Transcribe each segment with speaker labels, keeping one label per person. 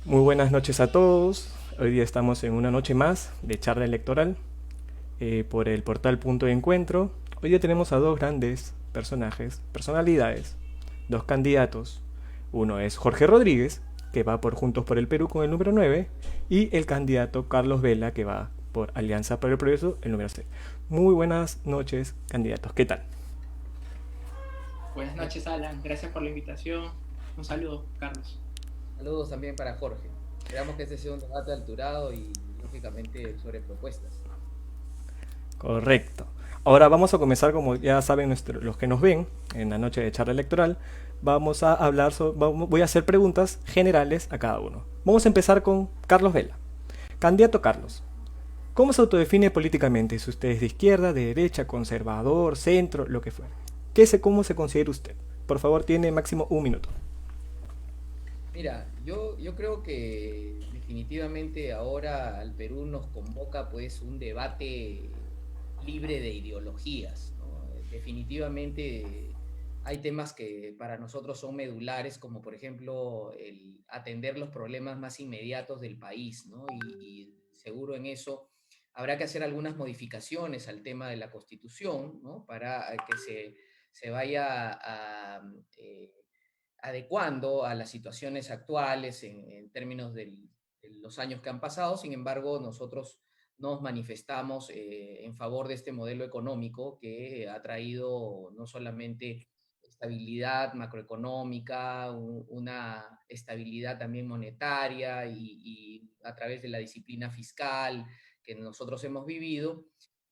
Speaker 1: Muy buenas noches a todos. Hoy día estamos en una noche más de charla electoral por el portal Punto de Encuentro. Hoy día tenemos a dos grandes personajes, personalidades, dos candidatos. Uno es Jorge Rodríguez, que va por Juntos por el Perú con el número 9, y el candidato Carlos Vela, que va por Alianza para el Progreso, el número 6. Muy buenas noches, candidatos. ¿Qué tal?
Speaker 2: Buenas noches, Alan. Gracias por la invitación. Un saludo, Carlos.
Speaker 3: Saludos también para Jorge. Esperamos que este sea un debate alturado y lógicamente sobre propuestas.
Speaker 1: Correcto. Ahora vamos a comenzar, como ya saben los que nos ven en la noche de charla electoral, vamos a hablar voy a hacer preguntas generales a cada uno. Vamos a empezar con Carlos Vela. Candidato Carlos, ¿cómo se autodefine políticamente? Si usted es de izquierda, de derecha, conservador, centro, lo que fuera. ¿Cómo se considera usted? Por favor, tiene máximo un minuto.
Speaker 3: Mira, yo creo que definitivamente ahora al Perú nos convoca pues un debate libre de ideologías, ¿no? Definitivamente hay temas que para nosotros son medulares, como por ejemplo el atender los problemas más inmediatos del país, ¿no? Y seguro en eso habrá que hacer algunas modificaciones al tema de la Constitución, ¿no? Para que se vaya adecuando a las situaciones actuales en términos de los años que han pasado. Sin embargo, nosotros nos manifestamos en favor de este modelo económico que ha traído no solamente estabilidad macroeconómica, una estabilidad también monetaria y a través de la disciplina fiscal que nosotros hemos vivido.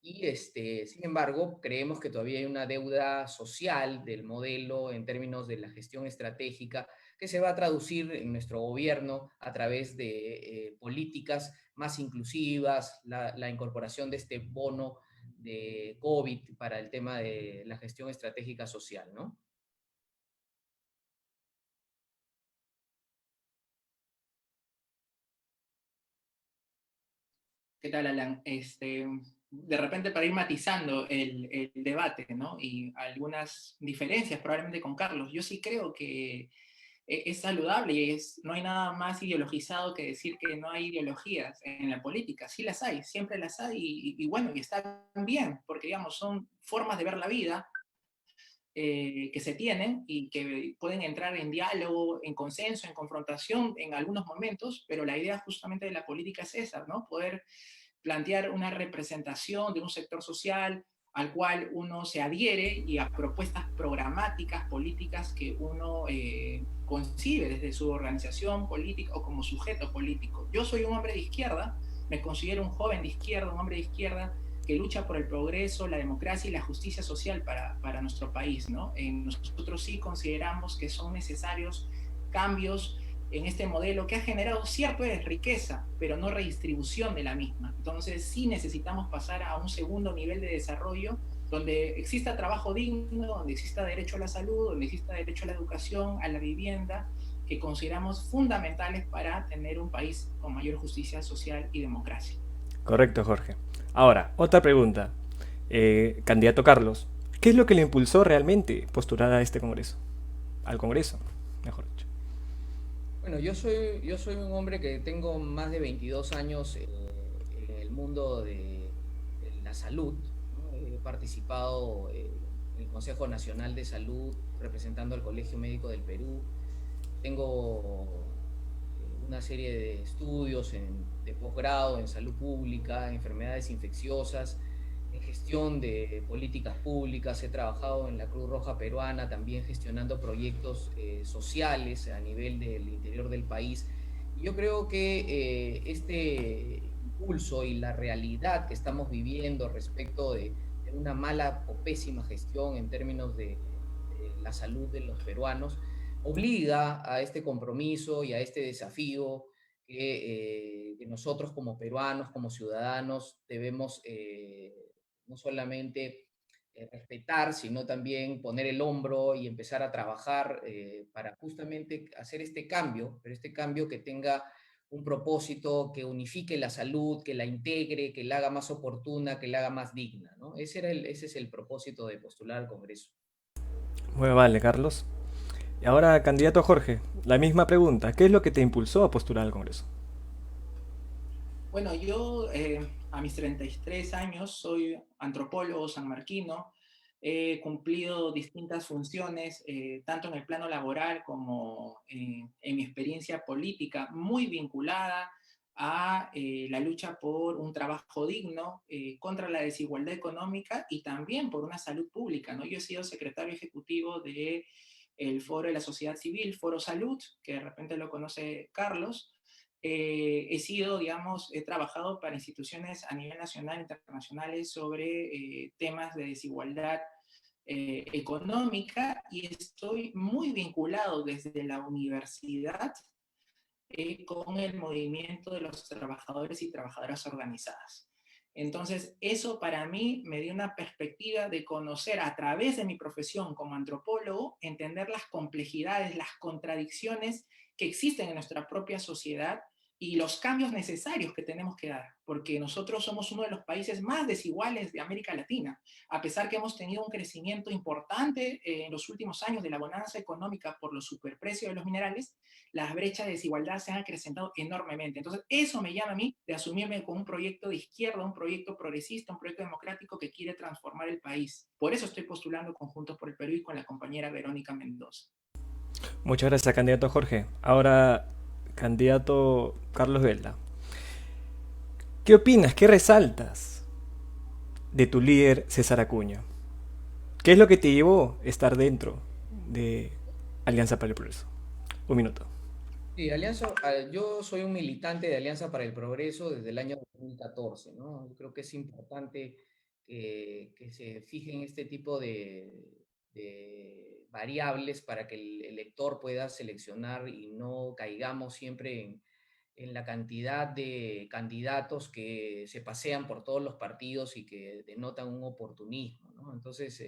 Speaker 3: Y sin embargo, creemos que todavía hay una deuda social del modelo en términos de la gestión estratégica que se va a traducir en nuestro gobierno a través de políticas más inclusivas, la incorporación de este bono de COVID para el tema de la gestión estratégica social, ¿no?
Speaker 2: ¿Qué tal, Alan? De repente para ir matizando el debate, ¿no? Y algunas diferencias probablemente con Carlos. Yo sí creo que es saludable y no hay nada más ideologizado que decir que no hay ideologías en la política. Sí las hay, siempre las hay y bueno, y están bien, porque digamos, son formas de ver la vida que se tienen y que pueden entrar en diálogo, en consenso, en confrontación en algunos momentos, pero la idea justamente de la política es esa, ¿no? Poder plantear una representación de un sector social al cual uno se adhiere y a propuestas programáticas, políticas que uno concibe desde su organización política o como sujeto político. Yo soy un hombre de izquierda, me considero un joven de izquierda, un hombre de izquierda que lucha por el progreso, la democracia y la justicia social para nuestro país, ¿no? Nosotros sí consideramos que son necesarios cambios en este modelo que ha generado cierta riqueza, pero no redistribución de la misma. Entonces sí necesitamos pasar a un segundo nivel de desarrollo donde exista trabajo digno, donde exista derecho a la salud, donde exista derecho a la educación, a la vivienda, que consideramos fundamentales para tener un país con mayor justicia social y democracia.
Speaker 1: Correcto, Jorge. Ahora, otra pregunta. Candidato Carlos, ¿qué es lo que le impulsó realmente postular a este Congreso? Al Congreso, mejor dicho.
Speaker 3: Bueno, yo soy un hombre que tengo más de 22 años en el mundo de la salud, ¿no? He participado en el Consejo Nacional de Salud representando al Colegio Médico del Perú. Tengo una serie de estudios de posgrado en salud pública, enfermedades infecciosas, en gestión de políticas públicas. He trabajado en la Cruz Roja Peruana, también gestionando proyectos sociales a nivel del interior del país. Y yo creo que este impulso y la realidad que estamos viviendo respecto de una mala o pésima gestión en términos de la salud de los peruanos, obliga a este compromiso y a este desafío que nosotros como peruanos, como ciudadanos, debemos no solamente respetar, sino también poner el hombro y empezar a trabajar para justamente hacer este cambio, pero este cambio que tenga un propósito, que unifique la salud, que la integre, que la haga más oportuna, que la haga más digna, ¿no? Ese es el propósito de postular al Congreso.
Speaker 1: Muy vale, Carlos. Y ahora, candidato Jorge, la misma pregunta. ¿Qué es lo que te impulsó a postular al Congreso?
Speaker 2: Bueno, yo a mis 33 años soy antropólogo sanmarquino. He cumplido distintas funciones, tanto en el plano laboral como en mi experiencia política, muy vinculada a la lucha por un trabajo digno, contra la desigualdad económica y también por una salud pública, ¿no? Yo he sido secretario ejecutivo de el Foro de la Sociedad Civil, Foro Salud, que de repente lo conoce Carlos. He sido, digamos, he trabajado para instituciones a nivel nacional e internacionales sobre temas de desigualdad económica y estoy muy vinculado desde la universidad con el movimiento de los trabajadores y trabajadoras organizadas. Entonces, eso para mí me dio una perspectiva de conocer a través de mi profesión como antropólogo, entender las complejidades, las contradicciones que existen en nuestra propia sociedad y los cambios necesarios que tenemos que dar, porque nosotros somos uno de los países más desiguales de América Latina, a pesar que hemos tenido un crecimiento importante en los últimos años de la bonanza económica por los superprecios de los minerales, las brechas de desigualdad se han acrecentado enormemente. Entonces, eso me llama a mí de asumirme con un proyecto de izquierda, un proyecto progresista, un proyecto democrático que quiere transformar el país. Por eso estoy postulando con Juntos por el Perú y con la compañera Verónica Mendoza.
Speaker 1: Muchas gracias, candidato Jorge. Ahora, candidato Carlos Velda. ¿Qué opinas, qué resaltas de tu líder César Acuña? ¿Qué es lo que te llevó a estar dentro de Alianza para el Progreso? Un minuto.
Speaker 3: Sí, yo soy un militante de Alianza para el Progreso desde el año 2014, ¿no? Yo creo que es importante que se fijen este tipo de variables para que el elector pueda seleccionar y no caigamos siempre en la cantidad de candidatos que se pasean por todos los partidos y que denotan un oportunismo, ¿no? Entonces,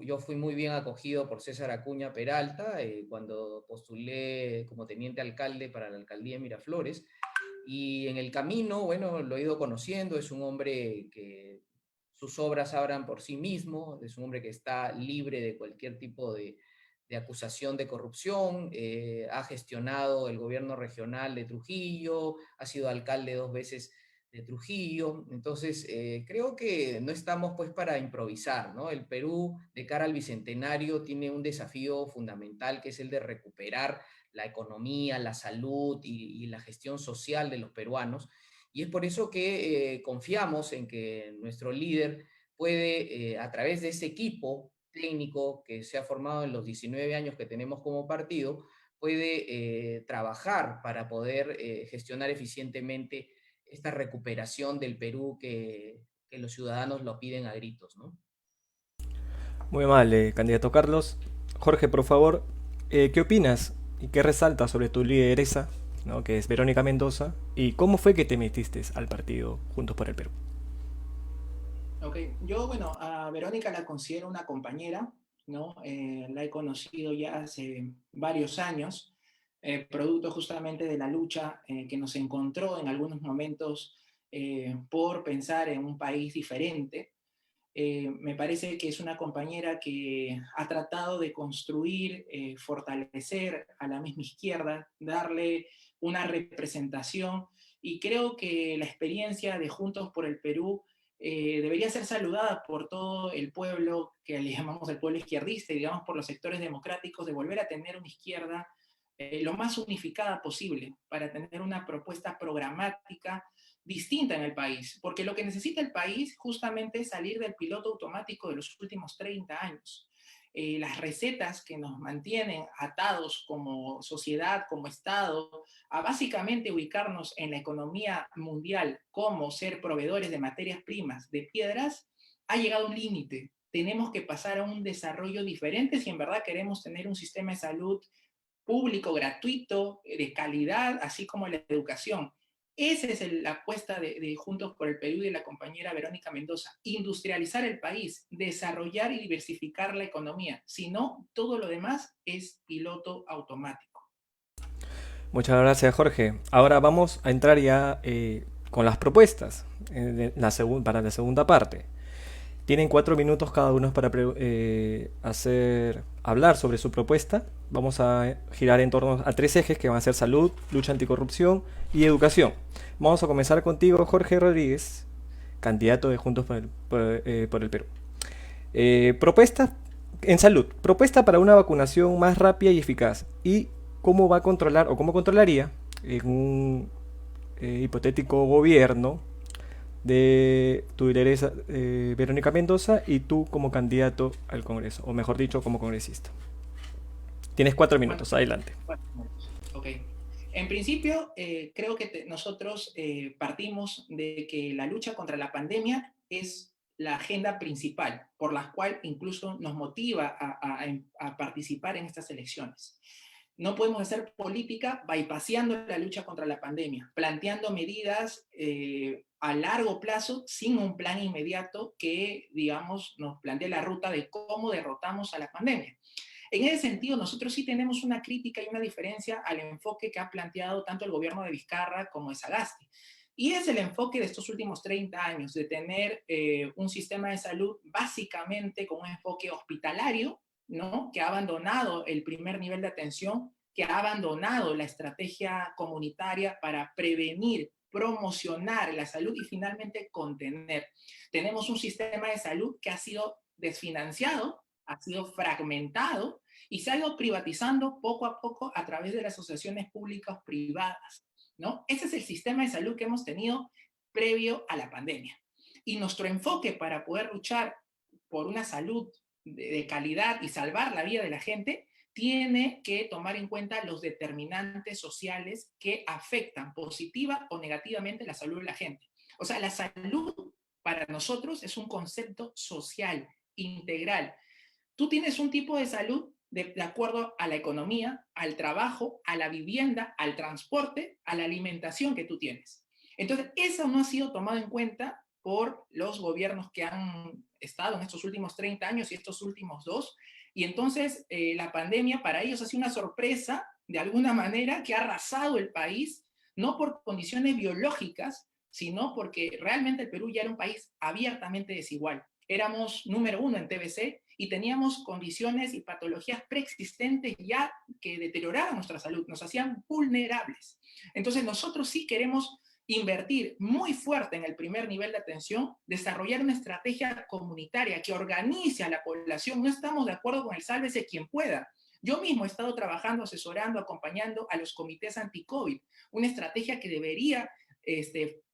Speaker 3: yo fui muy bien acogido por César Acuña Peralta cuando postulé como teniente alcalde para la alcaldía de Miraflores. Y en el camino, bueno, lo he ido conociendo, es un hombre que sus obras hablan por sí mismo, es un hombre que está libre de cualquier tipo de acusación de corrupción, ha gestionado el gobierno regional de Trujillo, ha sido alcalde 2 veces de Trujillo. Entonces, creo que no estamos pues para improvisar, ¿no? El Perú, de cara al Bicentenario, tiene un desafío fundamental que es el de recuperar la economía, la salud y la gestión social de los peruanos. Y es por eso que confiamos en que nuestro líder puede, a través de ese equipo técnico que se ha formado en los 19 años que tenemos como partido, puede trabajar para poder gestionar eficientemente esta recuperación del Perú que los ciudadanos lo piden a gritos, ¿no?
Speaker 1: Muy amable, candidato Carlos. Jorge, por favor, ¿qué opinas y qué resaltas sobre tu lideresa, ¿no?, que es Verónica Mendoza, y cómo fue que te metiste al partido Juntos por el Perú?
Speaker 2: Ok, yo, bueno, a Verónica la considero una compañera, ¿no? La he conocido ya hace varios años, producto justamente de la lucha que nos encontró en algunos momentos por pensar en un país diferente. Me parece que es una compañera que ha tratado de construir, fortalecer a la misma izquierda, darle una representación y creo que la experiencia de Juntos por el Perú debería ser saludada por todo el pueblo, que le llamamos el pueblo izquierdista, y digamos por los sectores democráticos, de volver a tener una izquierda lo más unificada posible para tener una propuesta programática distinta en el país, porque lo que necesita el país justamente es salir del piloto automático de los últimos 30 años. Las recetas que nos mantienen atados como sociedad, como Estado, a básicamente ubicarnos en la economía mundial como ser proveedores de materias primas, de piedras, ha llegado a un límite. Tenemos que pasar a un desarrollo diferente si en verdad queremos tener un sistema de salud público, gratuito, de calidad, así como la educación. Esa es la apuesta de Juntos por el Perú y de la compañera Verónica Mendoza. Industrializar el país, desarrollar y diversificar la economía. Si no, todo lo demás es piloto automático.
Speaker 1: Muchas gracias, Jorge. Ahora vamos a entrar ya con las propuestas para la segunda parte. Tienen 4 minutos cada uno para hablar sobre su propuesta. Vamos a girar en torno a 3 ejes que van a ser salud, lucha anticorrupción y educación. Vamos a comenzar contigo, Jorge Rodríguez, candidato de Juntos por el Perú. Propuesta en salud. Propuesta para una vacunación más rápida y eficaz. ¿Y cómo va a controlar o cómo controlaría en un hipotético gobierno de tu lideresa Verónica Mendoza y tú como candidato al Congreso, o mejor dicho, como congresista? Tienes 4 minutos, adelante.
Speaker 2: 4 minutos. Ok. En principio, creo que nosotros partimos de que la lucha contra la pandemia es la agenda principal, por la cual incluso nos motiva a participar en estas elecciones. No podemos hacer política bypaseando la lucha contra la pandemia, planteando medidas a largo plazo sin un plan inmediato que, digamos, nos plantee la ruta de cómo derrotamos a la pandemia. En ese sentido, nosotros sí tenemos una crítica y una diferencia al enfoque que ha planteado tanto el gobierno de Vizcarra como de Sagasti. Y es el enfoque de estos últimos 30 años, de tener un sistema de salud básicamente con un enfoque hospitalario, ¿no? Que ha abandonado el primer nivel de atención, que ha abandonado la estrategia comunitaria para prevenir, promocionar la salud y finalmente contener. Tenemos un sistema de salud que ha sido desfinanciado, ha sido fragmentado y se ha ido privatizando poco a poco a través de las asociaciones públicas privadas, ¿no? Ese es el sistema de salud que hemos tenido previo a la pandemia. Y nuestro enfoque para poder luchar por una salud de calidad y salvar la vida de la gente tiene que tomar en cuenta los determinantes sociales que afectan positiva o negativamente la salud de la gente. O sea, la salud para nosotros es un concepto social, integral. Tú tienes un tipo de salud de acuerdo a la economía, al trabajo, a la vivienda, al transporte, a la alimentación que tú tienes. Entonces, eso no ha sido tomado en cuenta por los gobiernos que han estado en estos últimos 30 años y estos últimos 2. Y entonces la pandemia para ellos ha sido una sorpresa, de alguna manera, que ha arrasado el país, no por condiciones biológicas, sino porque realmente el Perú ya era un país abiertamente desigual. Éramos número 1 en TBC y teníamos condiciones y patologías preexistentes ya que deterioraban nuestra salud, nos hacían vulnerables. Entonces nosotros sí queremos invertir muy fuerte en el primer nivel de atención, desarrollar una estrategia comunitaria que organice a la población. No estamos de acuerdo con el sálvese quien pueda. Yo mismo he estado trabajando, asesorando, acompañando a los comités anti-COVID, una estrategia que debería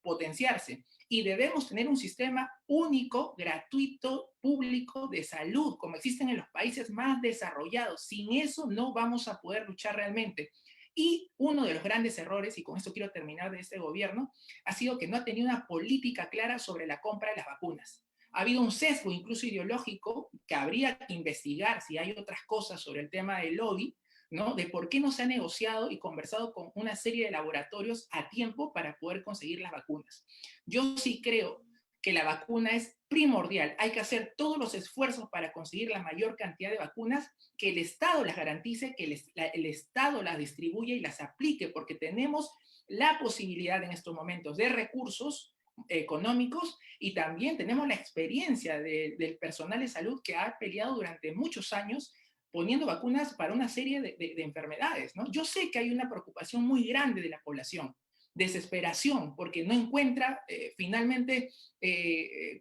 Speaker 2: potenciarse. Y debemos tener un sistema único, gratuito, público de salud, como existen en los países más desarrollados. Sin eso no vamos a poder luchar realmente. Y uno de los grandes errores, y con esto quiero terminar, de este gobierno, ha sido que no ha tenido una política clara sobre la compra de las vacunas. Ha habido un sesgo incluso ideológico que habría que investigar si hay otras cosas sobre el tema del lobby, ¿no? De por qué no se ha negociado y conversado con una serie de laboratorios a tiempo para poder conseguir las vacunas. Yo sí creo que la vacuna es primordial. Hay que hacer todos los esfuerzos para conseguir la mayor cantidad de vacunas, que el Estado las garantice, que el Estado las distribuya y las aplique, porque tenemos la posibilidad en estos momentos de recursos económicos y también tenemos la experiencia del personal de salud que ha peleado durante muchos años poniendo vacunas para una serie de enfermedades, ¿no? Yo sé que hay una preocupación muy grande de la población, desesperación, porque no encuentra finalmente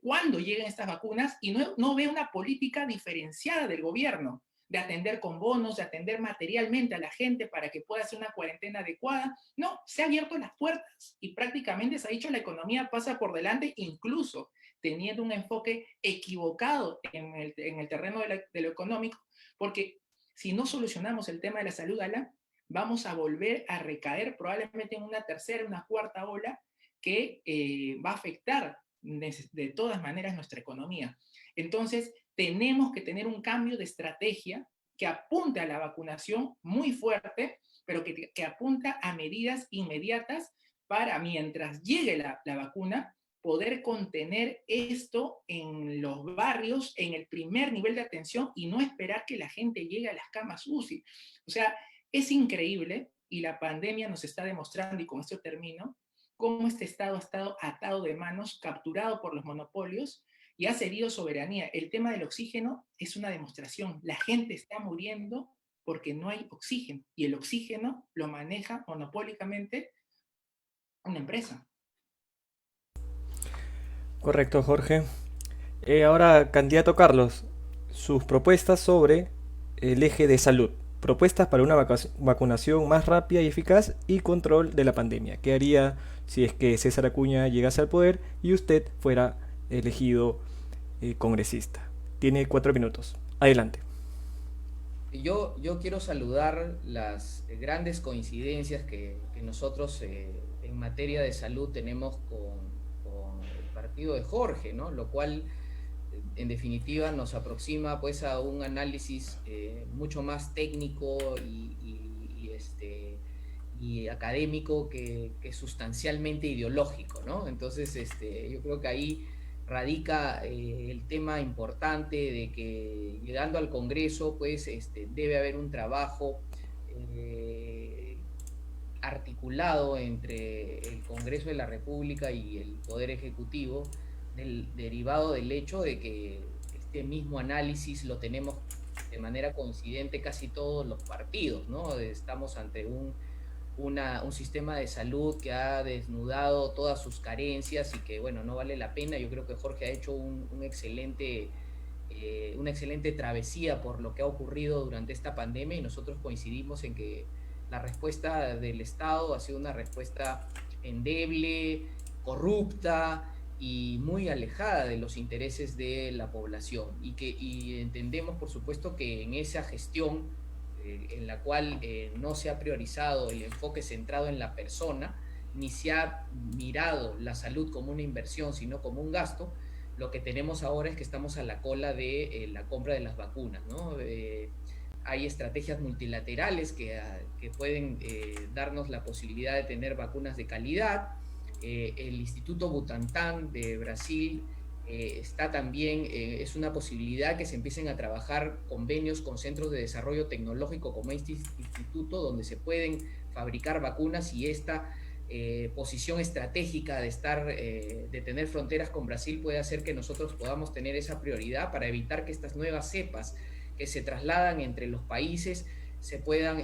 Speaker 2: cuándo llegan estas vacunas y no ve una política diferenciada del gobierno de atender con bonos, de atender materialmente a la gente para que pueda hacer una cuarentena adecuada. No, se han abierto las puertas y prácticamente se ha dicho la economía pasa por delante, incluso teniendo un enfoque equivocado en el terreno de lo económico, porque si no solucionamos el tema de la salud, Alan, vamos a volver a recaer probablemente en una tercera, una cuarta ola que va a afectar de todas maneras nuestra economía. Entonces, tenemos que tener un cambio de estrategia que apunte a la vacunación muy fuerte, pero que apunta a medidas inmediatas para, mientras llegue la vacuna, poder contener esto en los barrios, en el primer nivel de atención y no esperar que la gente llegue a las camas UCI. O sea, es increíble y la pandemia nos está demostrando, y con esto termino, cómo este Estado ha estado atado de manos, capturado por los monopolios y ha cedido soberanía. El tema del oxígeno es una demostración. La gente está muriendo porque no hay oxígeno, y el oxígeno lo maneja monopólicamente una empresa.
Speaker 1: Correcto, Jorge. Ahora, candidato Carlos, sus propuestas sobre el eje de salud. Propuestas para una vacunación más rápida y eficaz y control de la pandemia. ¿Qué haría si es que César Acuña llegase al poder y usted fuera elegido congresista? Tiene 4 minutos. Adelante.
Speaker 3: Yo quiero saludar las grandes coincidencias que nosotros en materia de salud tenemos con el partido de Jorge, ¿no? Lo cual en definitiva nos aproxima pues a un análisis mucho más técnico y académico que sustancialmente ideológico, ¿no? Entonces, yo creo que ahí radica el tema importante de que llegando al Congreso, pues debe haber un trabajo articulado entre el Congreso de la República y el Poder Ejecutivo, derivado del hecho de que este mismo análisis lo tenemos de manera coincidente casi todos los partidos, ¿no? Estamos ante un sistema de salud que ha desnudado todas sus carencias y que, bueno, no vale la pena. Yo creo que Jorge ha hecho una excelente travesía por lo que ha ocurrido durante esta pandemia, y nosotros coincidimos en que la respuesta del Estado ha sido una respuesta endeble, corrupta y muy alejada de los intereses de la población, y entendemos por supuesto que en esa gestión en la cual no se ha priorizado el enfoque centrado en la persona, ni se ha mirado la salud como una inversión, sino como un gasto. Lo que tenemos ahora es que estamos a la cola de la compra de las vacunas, ¿no? Hay estrategias multilaterales que pueden darnos la posibilidad de tener vacunas de calidad. El Instituto Butantan de Brasil está también, es una posibilidad que se empiecen a trabajar convenios con centros de desarrollo tecnológico como este instituto, donde se pueden fabricar vacunas, y esta posición estratégica de tener fronteras con Brasil puede hacer que nosotros podamos tener esa prioridad para evitar que estas nuevas cepas que se trasladan entre los países se puedan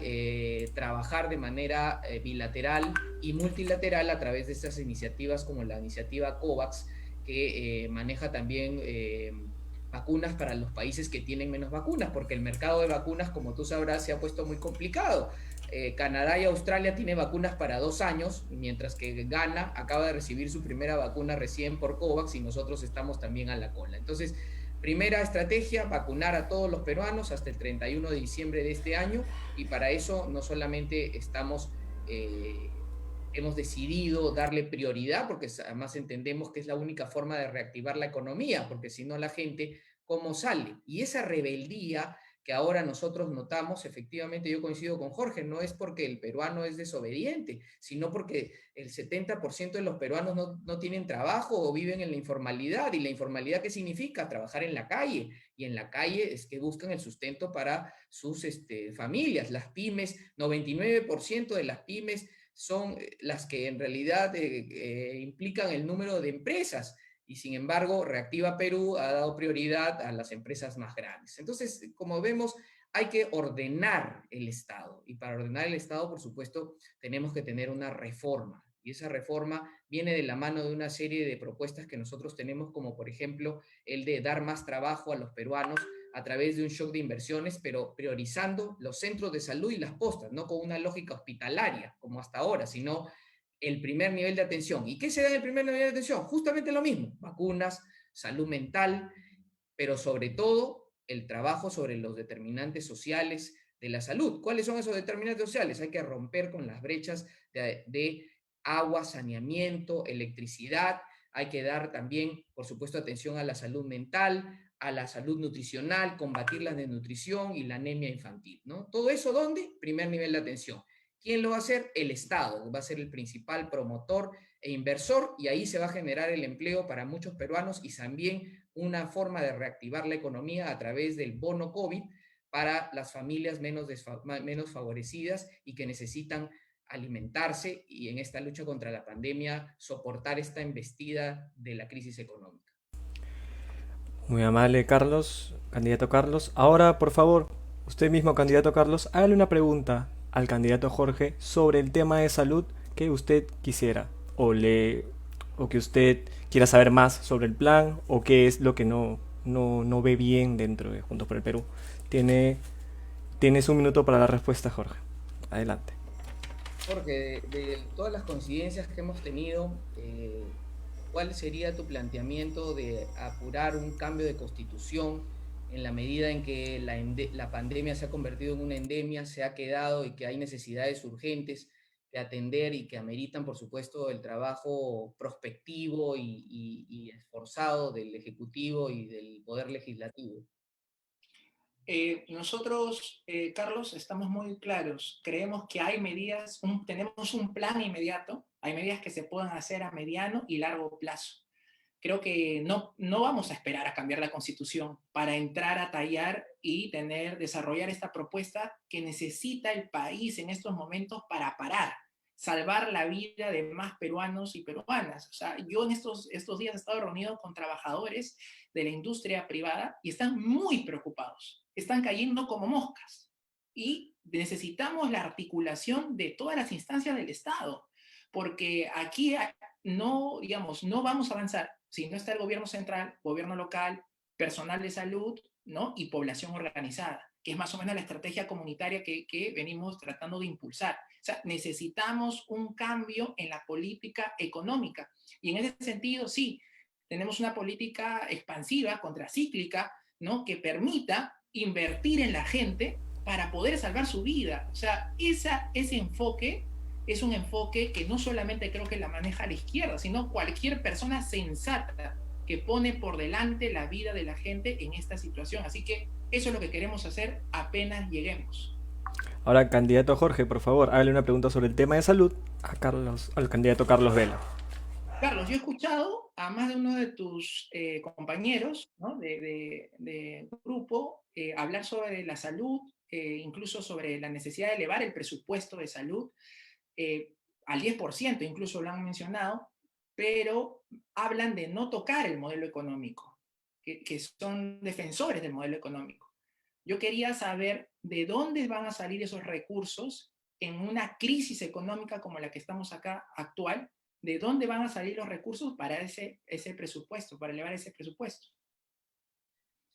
Speaker 3: trabajar de manera bilateral y multilateral a través de estas iniciativas como la iniciativa COVAX, que maneja también vacunas para los países que tienen menos vacunas, porque el mercado de vacunas, como tú sabrás, se ha puesto muy complicado. Canadá y Australia tienen vacunas para 2 años, mientras que Ghana acaba de recibir su primera vacuna recién por COVAX, y nosotros estamos también a la cola. Entonces, primera estrategia, vacunar a todos los peruanos hasta el 31 de diciembre de este año, y para eso no solamente hemos decidido darle prioridad, porque además entendemos que es la única forma de reactivar la economía, porque si no la gente, ¿cómo sale? Y esa rebeldía que ahora nosotros notamos, efectivamente yo coincido con Jorge, no es porque el peruano es desobediente, sino porque el 70% de los peruanos no tienen trabajo o viven en la informalidad. ¿Y la informalidad qué significa? Trabajar en la calle, y en la calle es que buscan el sustento para sus familias. Las pymes, 99% de las pymes son las que en realidad implican el número de empresas, y sin embargo Reactiva Perú ha dado prioridad a las empresas más grandes. Entonces, como vemos, hay que ordenar el Estado, y para ordenar el Estado, por supuesto, tenemos que tener una reforma, y esa reforma viene de la mano de una serie de propuestas que nosotros tenemos, como por ejemplo el de dar más trabajo a los peruanos a través de un shock de inversiones, pero priorizando los centros de salud y las postas, no con una lógica hospitalaria como hasta ahora, sino el primer nivel de atención. ¿Y qué se da en el primer nivel de atención? Justamente lo mismo: vacunas, salud mental, pero sobre todo el trabajo sobre los determinantes sociales de la salud. ¿Cuáles son esos determinantes sociales? Hay que romper con las brechas de agua, saneamiento, electricidad. Hay que dar también, por supuesto, atención a la salud mental, a la salud nutricional, combatir la desnutrición y la anemia infantil, ¿no? Todo eso, ¿dónde? Primer nivel de atención. ¿Quién lo va a hacer? El Estado va a ser el principal promotor e inversor, y ahí se va a generar el empleo para muchos peruanos, y también una forma de reactivar la economía a través del bono COVID para las familias menos favorecidas y que necesitan alimentarse, y en esta lucha contra la pandemia soportar esta embestida de la crisis económica.
Speaker 1: Muy amable, Carlos, candidato Carlos. Ahora, por favor, usted mismo, candidato Carlos, hágale una pregunta al candidato Jorge sobre el tema de salud que usted quisiera o le o que usted quiera saber más sobre el plan o qué es lo que no ve bien dentro de Juntos por el Perú. Tiene, tienes un minuto para la respuesta, Jorge. Adelante.
Speaker 3: Jorge, de todas las coincidencias que hemos tenido, ¿cuál sería tu planteamiento de apurar un cambio de constitución en la medida en que la pandemia se ha convertido en una endemia, se ha quedado y que hay necesidades urgentes de atender y que ameritan, por supuesto, el trabajo prospectivo y esforzado del Ejecutivo y del Poder Legislativo?
Speaker 2: Nosotros, Carlos, estamos muy claros. Creemos que hay medidas, tenemos un plan inmediato, hay medidas que se pueden hacer a mediano y largo plazo. Creo que no vamos a esperar a cambiar la constitución para entrar a tallar y desarrollar esta propuesta que necesita el país en estos momentos para parar, salvar la vida de más peruanos y peruanas. O sea, yo en estos días he estado reunido con trabajadores de la industria privada y están muy preocupados, están cayendo como moscas y necesitamos la articulación de todas las instancias del Estado, porque aquí no, digamos, no vamos a avanzar si no está el gobierno central, gobierno local, personal de salud, ¿no? Y población organizada, que es más o menos la estrategia comunitaria que venimos tratando de impulsar. O sea, necesitamos un cambio en la política económica. Y en ese sentido, sí, tenemos una política expansiva, contracíclica, ¿no? Que permita invertir en la gente para poder salvar su vida. O sea, ese enfoque es un enfoque que no solamente creo que la maneja la izquierda, sino cualquier persona sensata que pone por delante la vida de la gente en esta situación. Así que eso es lo que queremos hacer apenas lleguemos.
Speaker 1: Ahora, candidato Jorge, por favor, hágale una pregunta sobre el tema de salud a Carlos, al candidato Carlos Vela.
Speaker 2: Carlos, yo he escuchado a más de uno de tus compañeros, ¿no? de grupo hablar sobre la salud, incluso sobre la necesidad de elevar el presupuesto de salud eh, al 10%, incluso lo han mencionado, pero hablan de no tocar el modelo económico, que son defensores del modelo económico. Yo quería saber de dónde van a salir esos recursos en una crisis económica como la que estamos acá actual, de dónde van a salir los recursos para ese presupuesto, para elevar ese presupuesto.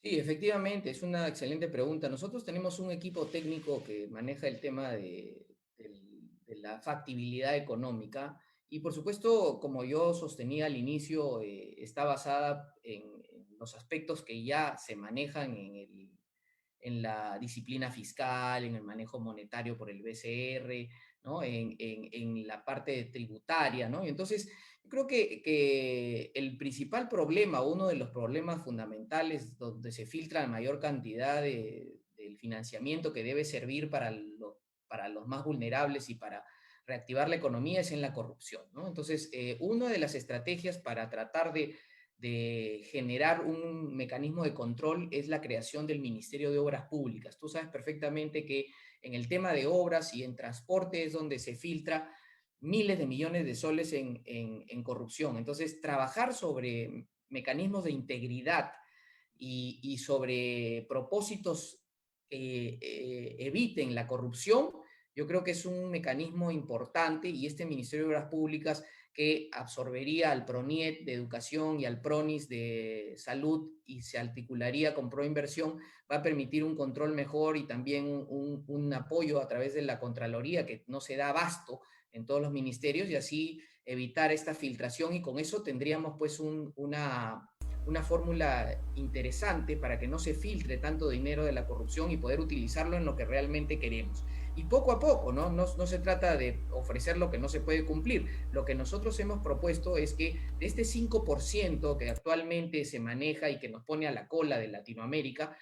Speaker 3: Sí, efectivamente, es una excelente pregunta. Nosotros tenemos un equipo técnico que maneja el tema de la factibilidad económica y por supuesto, como yo sostenía al inicio, está basada en los aspectos que ya se manejan en la disciplina fiscal, en el manejo monetario por el BCR, ¿no? En la parte tributaria, ¿no? Y entonces, yo creo que el principal problema, uno de los problemas fundamentales donde se filtra la mayor cantidad del financiamiento que debe servir para los más vulnerables y para reactivar la economía es en la corrupción, ¿no? Entonces, una de las estrategias para tratar de generar un mecanismo de control es la creación del Ministerio de Obras Públicas. Tú sabes perfectamente que en el tema de obras y en transporte es donde se filtra miles de millones de soles en corrupción. Entonces, trabajar sobre mecanismos de integridad y sobre propósitos que eviten la corrupción, yo creo que es un mecanismo importante y este Ministerio de Obras Públicas que absorbería al PRONIET de Educación y al PRONIS de Salud y se articularía con Proinversión, va a permitir un control mejor y también un apoyo a través de la Contraloría que no se da abasto en todos los ministerios y así evitar esta filtración y con eso tendríamos pues una fórmula interesante para que no se filtre tanto dinero de la corrupción y poder utilizarlo en lo que realmente queremos. Y poco a poco, ¿no? No se trata de ofrecer lo que no se puede cumplir. Lo que nosotros hemos propuesto es que de este 5% que actualmente se maneja y que nos pone a la cola de Latinoamérica,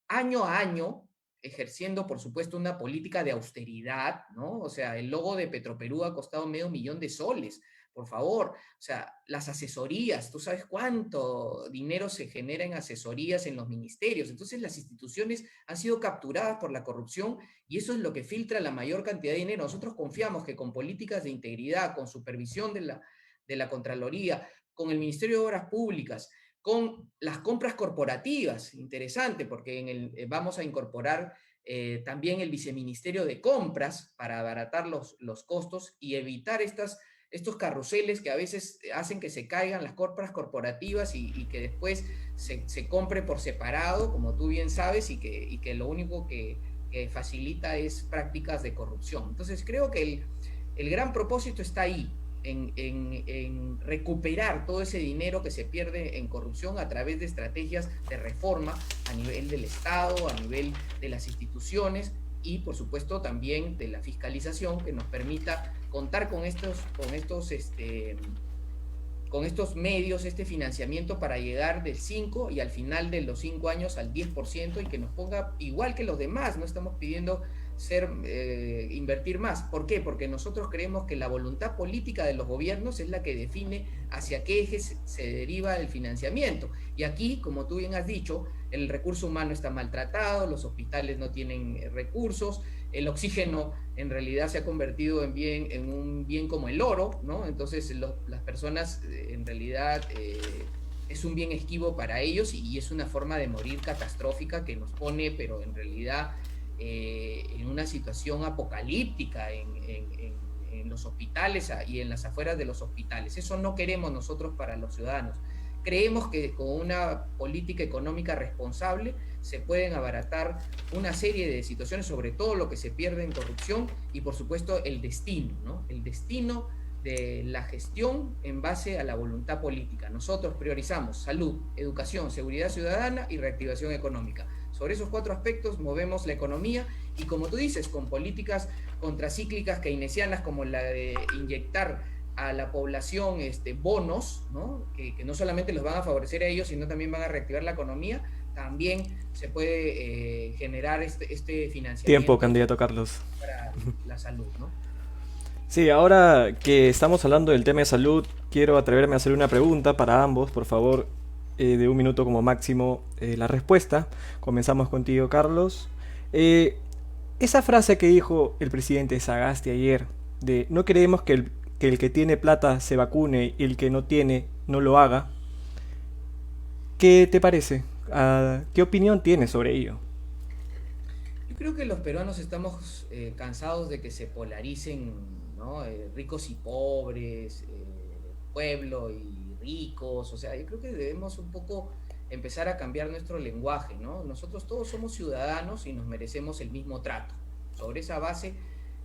Speaker 3: año a año, ejerciendo, por supuesto, una política de austeridad, ¿no? O sea, el logo de Petroperú ha costado $500,000 por favor. O sea, las asesorías, tú sabes cuánto dinero se genera en asesorías en los ministerios. Entonces, las instituciones han sido capturadas por la corrupción y eso es lo que filtra la mayor cantidad de dinero. Nosotros confiamos que con políticas de integridad, con supervisión de la Contraloría, con el Ministerio de Obras Públicas, con las compras corporativas. Interesante, porque vamos a incorporar también el viceministerio de compras para abaratar los costos y evitar estos carruseles que a veces hacen que se caigan las compras corporativas y que después se compre por separado, como tú bien sabes, y que lo único que facilita es prácticas de corrupción. Entonces creo que el gran propósito está ahí, en recuperar todo ese dinero que se pierde en corrupción a través de estrategias de reforma a nivel del Estado, a nivel de las instituciones y por supuesto también de la fiscalización que nos permita contar con estos medios, este financiamiento para llegar del 5 y al final de los 5 años al 10% y que nos ponga igual que los demás. No estamos pidiendo invertir más. ¿Por qué? Porque nosotros creemos que la voluntad política de los gobiernos es la que define hacia qué ejes se deriva el financiamiento. Y aquí, como tú bien has dicho, el recurso humano está maltratado, los hospitales no tienen recursos, el oxígeno en realidad se ha convertido en un bien como el oro, ¿no? Entonces las personas en realidad es un bien esquivo para ellos y es una forma de morir catastrófica que nos pone, pero en realidad en una situación apocalíptica en los hospitales y en las afueras de los hospitales. Eso no queremos nosotros para los ciudadanos. Creemos que con una política económica responsable se pueden abaratar una serie de situaciones, sobre todo lo que se pierde en corrupción y por supuesto el destino, ¿no? El destino de la gestión en base a la voluntad política. Nosotros priorizamos salud, educación, seguridad ciudadana y reactivación económica. Sobre esos 4 aspectos movemos la economía y como tú dices, con políticas contracíclicas keynesianas como la de inyectar a la población bonos, ¿no? Que no solamente los van a favorecer a ellos, sino también van a reactivar la economía, también se puede generar este financiamiento.
Speaker 1: Tiempo, candidato Carlos.
Speaker 3: Para la salud, ¿no?
Speaker 1: Sí, ahora que estamos hablando del tema de salud, quiero atreverme a hacer una pregunta para ambos, por favor, de 1 minuto como máximo la respuesta. Comenzamos contigo, Carlos. Esa frase que dijo el presidente Sagasti ayer, de no queremos que el que tiene plata se vacune y el que no tiene no lo haga, ¿qué te parece? ¿Qué opinión tienes sobre ello?
Speaker 3: Yo creo que los peruanos estamos cansados de que se polaricen, ¿no? Ricos y pobres, pueblo y ricos. O sea, yo creo que debemos un poco empezar a cambiar nuestro lenguaje, ¿no? Nosotros todos somos ciudadanos y nos merecemos el mismo trato. Sobre esa base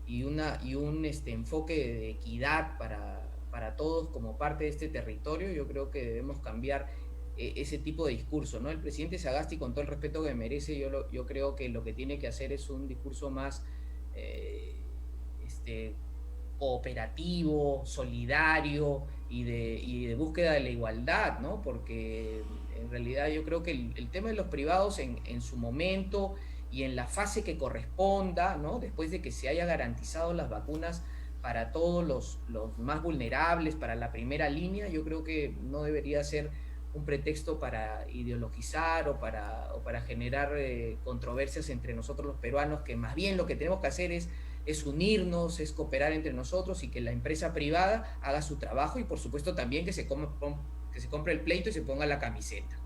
Speaker 3: y un enfoque de equidad para todos como parte de este territorio, yo creo que debemos cambiar ese tipo de discurso, ¿no? El presidente Sagasti, con todo el respeto que merece, yo creo que lo que tiene que hacer es un discurso más cooperativo, solidario y de búsqueda de la igualdad, ¿no? Porque en realidad yo creo que el tema de los privados en su momento y en la fase que corresponda, ¿no? Después de que se haya garantizado las vacunas para todos los más vulnerables, para la primera línea, yo creo que no debería ser un pretexto para ideologizar o para generar controversias entre nosotros los peruanos, que más bien lo que tenemos que hacer es unirnos, es cooperar entre nosotros y que la empresa privada haga su trabajo y por supuesto también que se compre el pleito y se ponga la camiseta.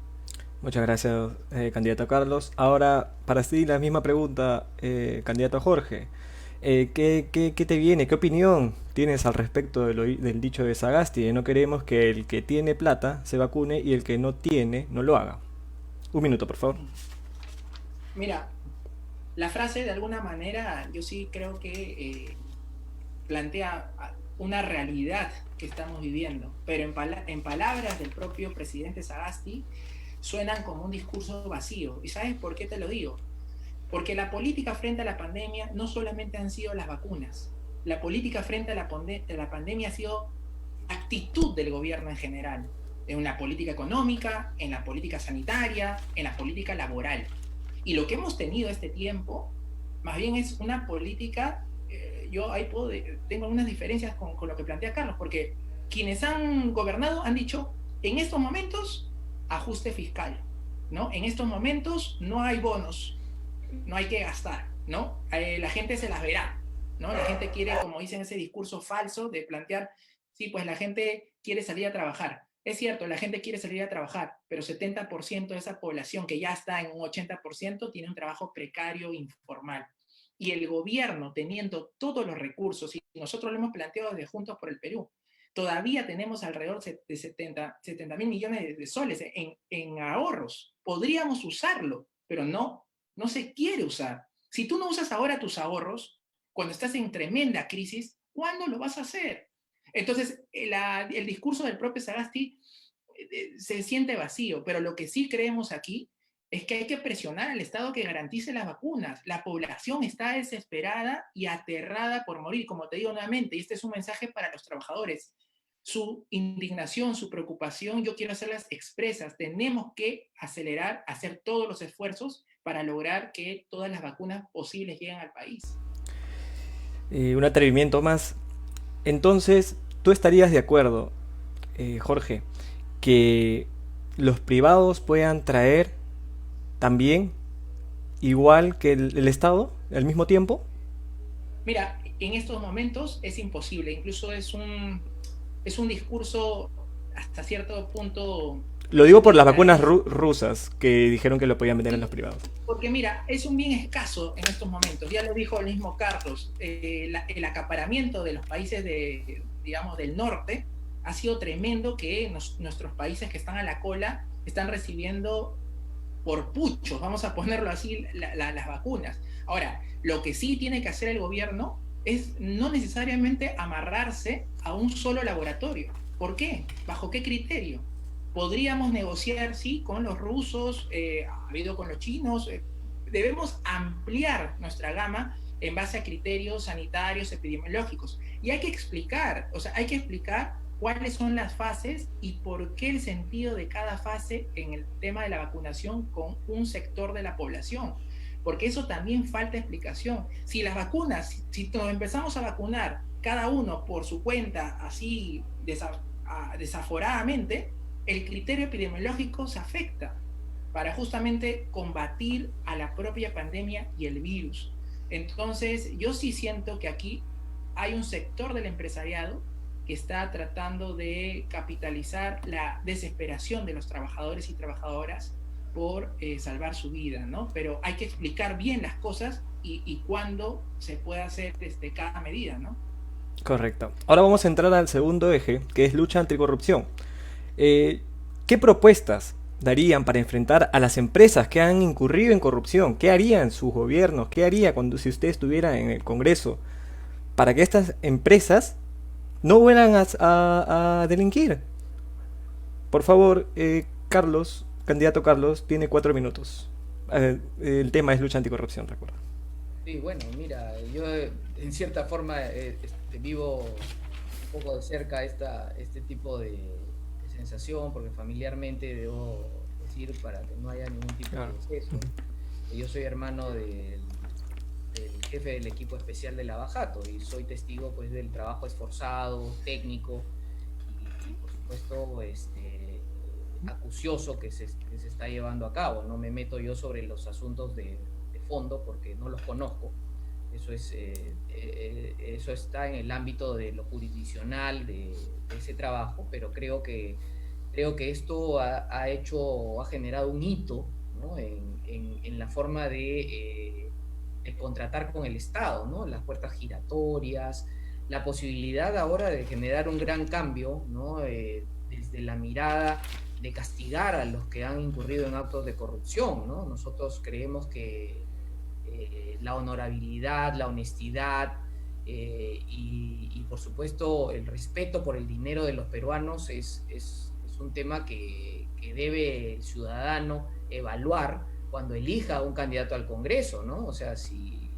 Speaker 1: Muchas gracias, candidato Carlos. Ahora, para ti la misma pregunta, candidato Jorge. ¿Qué te viene? ¿Qué opinión tienes al respecto del dicho de Sagasti? No queremos que el que tiene plata se vacune y el que no tiene no lo haga. 1 minuto, por favor.
Speaker 2: Mira, la frase de alguna manera yo sí creo que plantea una realidad que estamos viviendo, pero en palabras del propio presidente Sagasti suenan como un discurso vacío. ¿Y sabes por qué te lo digo? Porque la política frente a la pandemia no solamente han sido las vacunas. La política frente a la pandemia ha sido actitud del gobierno en general, en la política económica, en la política sanitaria, en la política laboral. Y lo que hemos tenido este tiempo, más bien es una política, yo ahí tengo algunas diferencias con lo que plantea Carlos, porque quienes han gobernado han dicho, en estos momentos, ajuste fiscal, ¿no? En estos momentos no hay bonos, no hay que gastar, ¿no? La gente se las verá, ¿no? La gente quiere, como dicen, ese discurso falso de plantear, sí, pues la gente quiere salir a trabajar. Es cierto, la gente quiere salir a trabajar, pero 70% de esa población que ya está en un 80% tiene un trabajo precario, informal. Y el gobierno, teniendo todos los recursos, y nosotros lo hemos planteado desde Juntos por el Perú, todavía tenemos alrededor de 70 mil millones de soles en ahorros. Podríamos usarlo, pero no se quiere usar. Si tú no usas ahora tus ahorros, cuando estás en tremenda crisis, ¿cuándo lo vas a hacer? Entonces, el discurso del propio Sagasti se siente vacío, pero lo que sí creemos aquí es que hay que presionar al Estado que garantice las vacunas. La población está desesperada y aterrada por morir, como te digo nuevamente, y este es un mensaje para los trabajadores. Su indignación, su preocupación, yo quiero hacerlas expresas. Tenemos que acelerar, hacer todos los esfuerzos para lograr que todas las vacunas posibles lleguen al país.
Speaker 1: Un atrevimiento más. Entonces, ¿tú estarías de acuerdo, Jorge, que los privados puedan traer también, igual que el Estado, al mismo tiempo?
Speaker 2: Mira, en estos momentos es imposible, incluso es un discurso hasta cierto punto
Speaker 1: Lo digo por las vacunas
Speaker 2: irrealista.
Speaker 1: rusas, que dijeron que lo podían vender en los privados.
Speaker 2: Porque mira, es un bien escaso en estos momentos, ya lo dijo el mismo Carlos, el acaparamiento de los países digamos, del norte ha sido tremendo, que nuestros países que están a la cola están recibiendo por puchos, vamos a ponerlo así, las vacunas. Ahora, lo que sí tiene que hacer el gobierno es no necesariamente amarrarse a un solo laboratorio. ¿Por qué? ¿Bajo qué criterio? Podríamos negociar, sí, con los rusos, ha habido con los chinos, debemos ampliar nuestra gama en base a criterios sanitarios, epidemiológicos. Y hay que explicar, o sea, hay que explicar cuáles son las fases y por qué el sentido de cada fase en el tema de la vacunación con un sector de la población. Porque eso también falta explicación. Si las vacunas, si nos empezamos a vacunar cada uno por su cuenta, así desaforadamente, el criterio epidemiológico se afecta para justamente combatir a la propia pandemia y el virus. Entonces, yo sí siento que aquí hay un sector del empresariado que está tratando de capitalizar la desesperación de los trabajadores y trabajadoras por salvar su vida, ¿no? Pero hay que explicar bien las cosas y cuándo se puede hacer cada medida, ¿no?
Speaker 1: Correcto. Ahora vamos a entrar al segundo eje, que es lucha anticorrupción. Eh, ¿Qué propuestas darían para enfrentar a las empresas que han incurrido en corrupción? ¿Qué harían sus gobiernos? ¿Qué haría cuando si usted estuviera en el Congreso para que estas empresas no vuelvan a delinquir? Por favor, Carlos, candidato Carlos, tiene 4 minutos. El tema es lucha anticorrupción, recuerda.
Speaker 3: Sí, bueno, mira, yo en cierta forma vivo un poco de cerca este tipo de sensación, porque familiarmente debo decir, para que no haya ningún tipo
Speaker 1: Claro.
Speaker 3: de exceso, yo soy hermano del jefe del equipo especial de Lavajato y soy testigo pues del trabajo esforzado, técnico y por supuesto acucioso que se está llevando a cabo. No me meto yo sobre los asuntos de fondo porque no los conozco. Eso está en el ámbito de lo jurisdiccional de ese trabajo, pero creo que esto ha generado un hito, ¿no? en la forma de contratar con el Estado, ¿no? Las puertas giratorias, la posibilidad ahora de generar un gran cambio, ¿no? Desde la mirada de castigar a los que han incurrido en actos de corrupción, ¿no? Nosotros creemos que la honorabilidad, la honestidad y por supuesto el respeto por el dinero de los peruanos es un tema que debe el ciudadano evaluar cuando elija a un candidato al Congreso, ¿no? O sea, si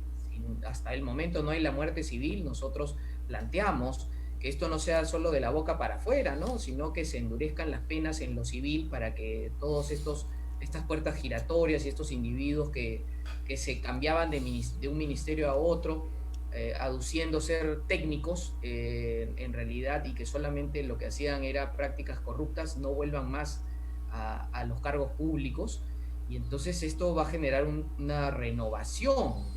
Speaker 3: hasta el momento no hay la muerte civil, nosotros planteamos que esto no sea solo de la boca para afuera, ¿no? Sino que se endurezcan las penas en lo civil para que todos estas puertas giratorias y estos individuos que se cambiaban de un ministerio a otro, aduciendo ser técnicos en realidad, y que solamente lo que hacían era prácticas corruptas, no vuelvan más a los cargos públicos. Y entonces esto va a generar una renovación,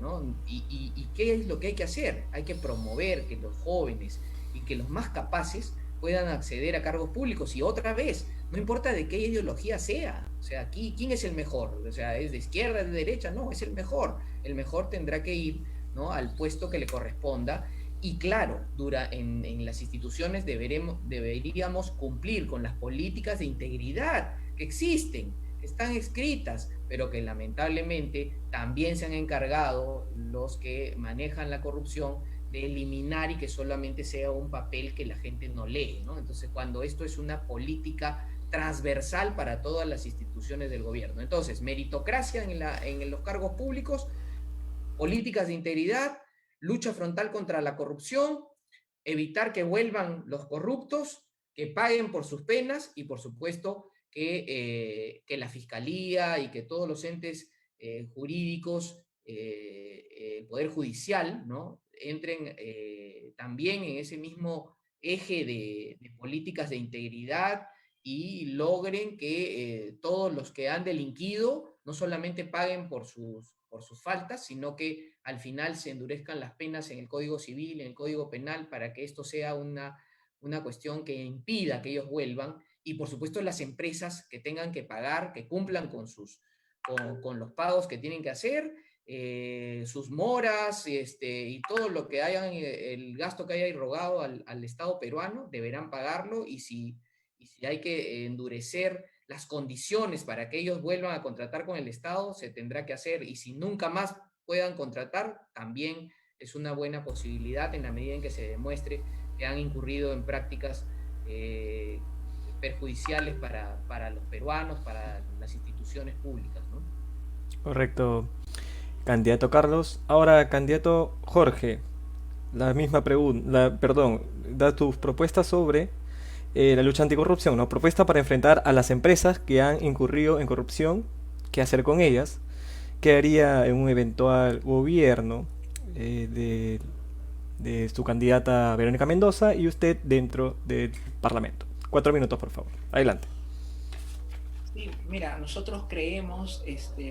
Speaker 3: ¿no? ¿Y qué es lo que hay que hacer? Hay que promover que los jóvenes y que los más capaces puedan acceder a cargos públicos. Y otra vez, no importa de qué ideología sea, o sea, aquí, ¿quién es el mejor? O sea, ¿es de izquierda, es de derecha? No, es el mejor. El mejor tendrá que ir, ¿no?, al puesto que le corresponda. Y claro, en las instituciones deberíamos cumplir con las políticas de integridad que existen, que están escritas, pero que lamentablemente también se han encargado los que manejan la corrupción de eliminar y que solamente sea un papel que la gente no lee, ¿no? Entonces, cuando esto es una política transversal para todas las instituciones del gobierno. Entonces, meritocracia en los cargos públicos, políticas de integridad, lucha frontal contra la corrupción, evitar que vuelvan los corruptos, que paguen por sus penas y, por supuesto, que la fiscalía y que todos los entes jurídicos, el Poder Judicial, ¿no?, entren también en ese mismo eje de políticas de integridad y logren que todos los que han delinquido no solamente paguen por sus faltas, sino que al final se endurezcan las penas en el Código Civil, en el Código Penal, para que esto sea una cuestión que impida que ellos vuelvan. Y por supuesto las empresas que tengan que pagar, que cumplan con los pagos que tienen que hacer, sus moras, y todo lo que hayan, el gasto que haya irrogado al Estado peruano, deberán pagarlo. Y si hay que endurecer las condiciones para que ellos vuelvan a contratar con el Estado, se tendrá que hacer. Y si nunca más puedan contratar, también es una buena posibilidad en la medida en que se demuestre que han incurrido en prácticas perjudiciales para los peruanos, para las instituciones públicas, ¿no?
Speaker 1: Correcto, candidato Carlos. Ahora, candidato Jorge, la misma pregunta, perdón, da tus propuestas sobre la lucha anticorrupción, ¿no? Propuesta para enfrentar a las empresas que han incurrido en corrupción, qué hacer con ellas, qué haría en un eventual gobierno de su candidata Verónica Mendoza y usted dentro del Parlamento. 4 minutos, por favor. Adelante.
Speaker 2: Sí, mira, nosotros creemos,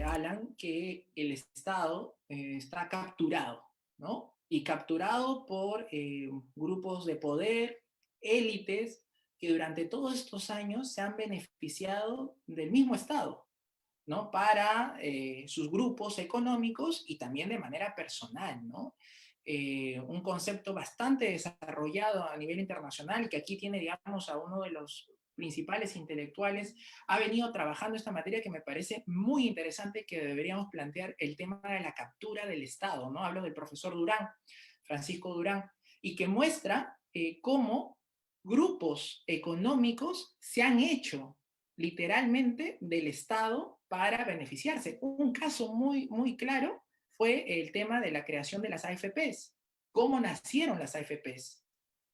Speaker 2: Alan, que el Estado está capturado, ¿no? Y capturado por grupos de poder, élites, que durante todos estos años se han beneficiado del mismo Estado, ¿no? Para sus grupos económicos y también de manera personal, ¿no? Un concepto bastante desarrollado a nivel internacional que aquí tiene, digamos, a uno de los principales intelectuales, ha venido trabajando esta materia que me parece muy interesante, que deberíamos plantear el tema de la captura del Estado, ¿no? Hablo del profesor Durán, Francisco Durán, y que muestra cómo grupos económicos se han hecho literalmente del Estado para beneficiarse. Un caso muy, muy claro fue el tema de la creación de las AFPs. ¿Cómo nacieron las AFPs?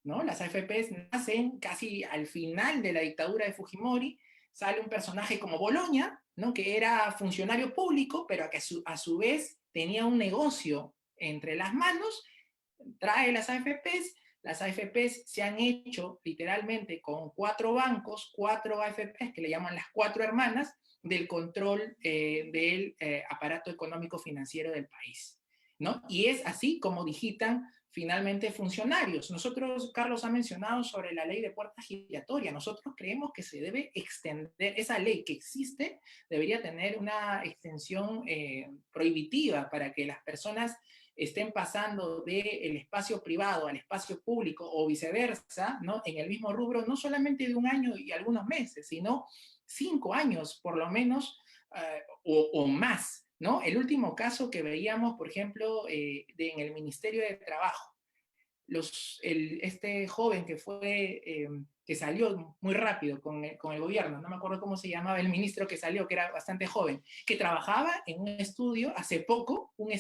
Speaker 2: ¿No? Las AFPs nacen casi al final de la dictadura de Fujimori. Sale un personaje como Boloña, ¿no?, que era funcionario público, pero que a su vez tenía un negocio entre las manos, trae las AFPs se han hecho literalmente con 4 bancos, 4 AFPs que le llaman las 4 hermanas del control del aparato económico financiero del país, ¿no? Y es así como digitan finalmente funcionarios. Nosotros, Carlos ha mencionado sobre la ley de puerta giratoria. Nosotros creemos que se debe extender, esa ley que existe debería tener una extensión prohibitiva para que las personas estén pasando del espacio privado al espacio público o viceversa, ¿no?, en el mismo rubro, no solamente de un año y algunos meses, sino 5 años por lo menos, o más, ¿no? El último caso que veíamos, por ejemplo, en el Ministerio de Trabajo, este joven que salió muy rápido con el gobierno, no me acuerdo cómo se llamaba el ministro que salió, que era bastante joven, que trabajaba en un estudio, hace poco, un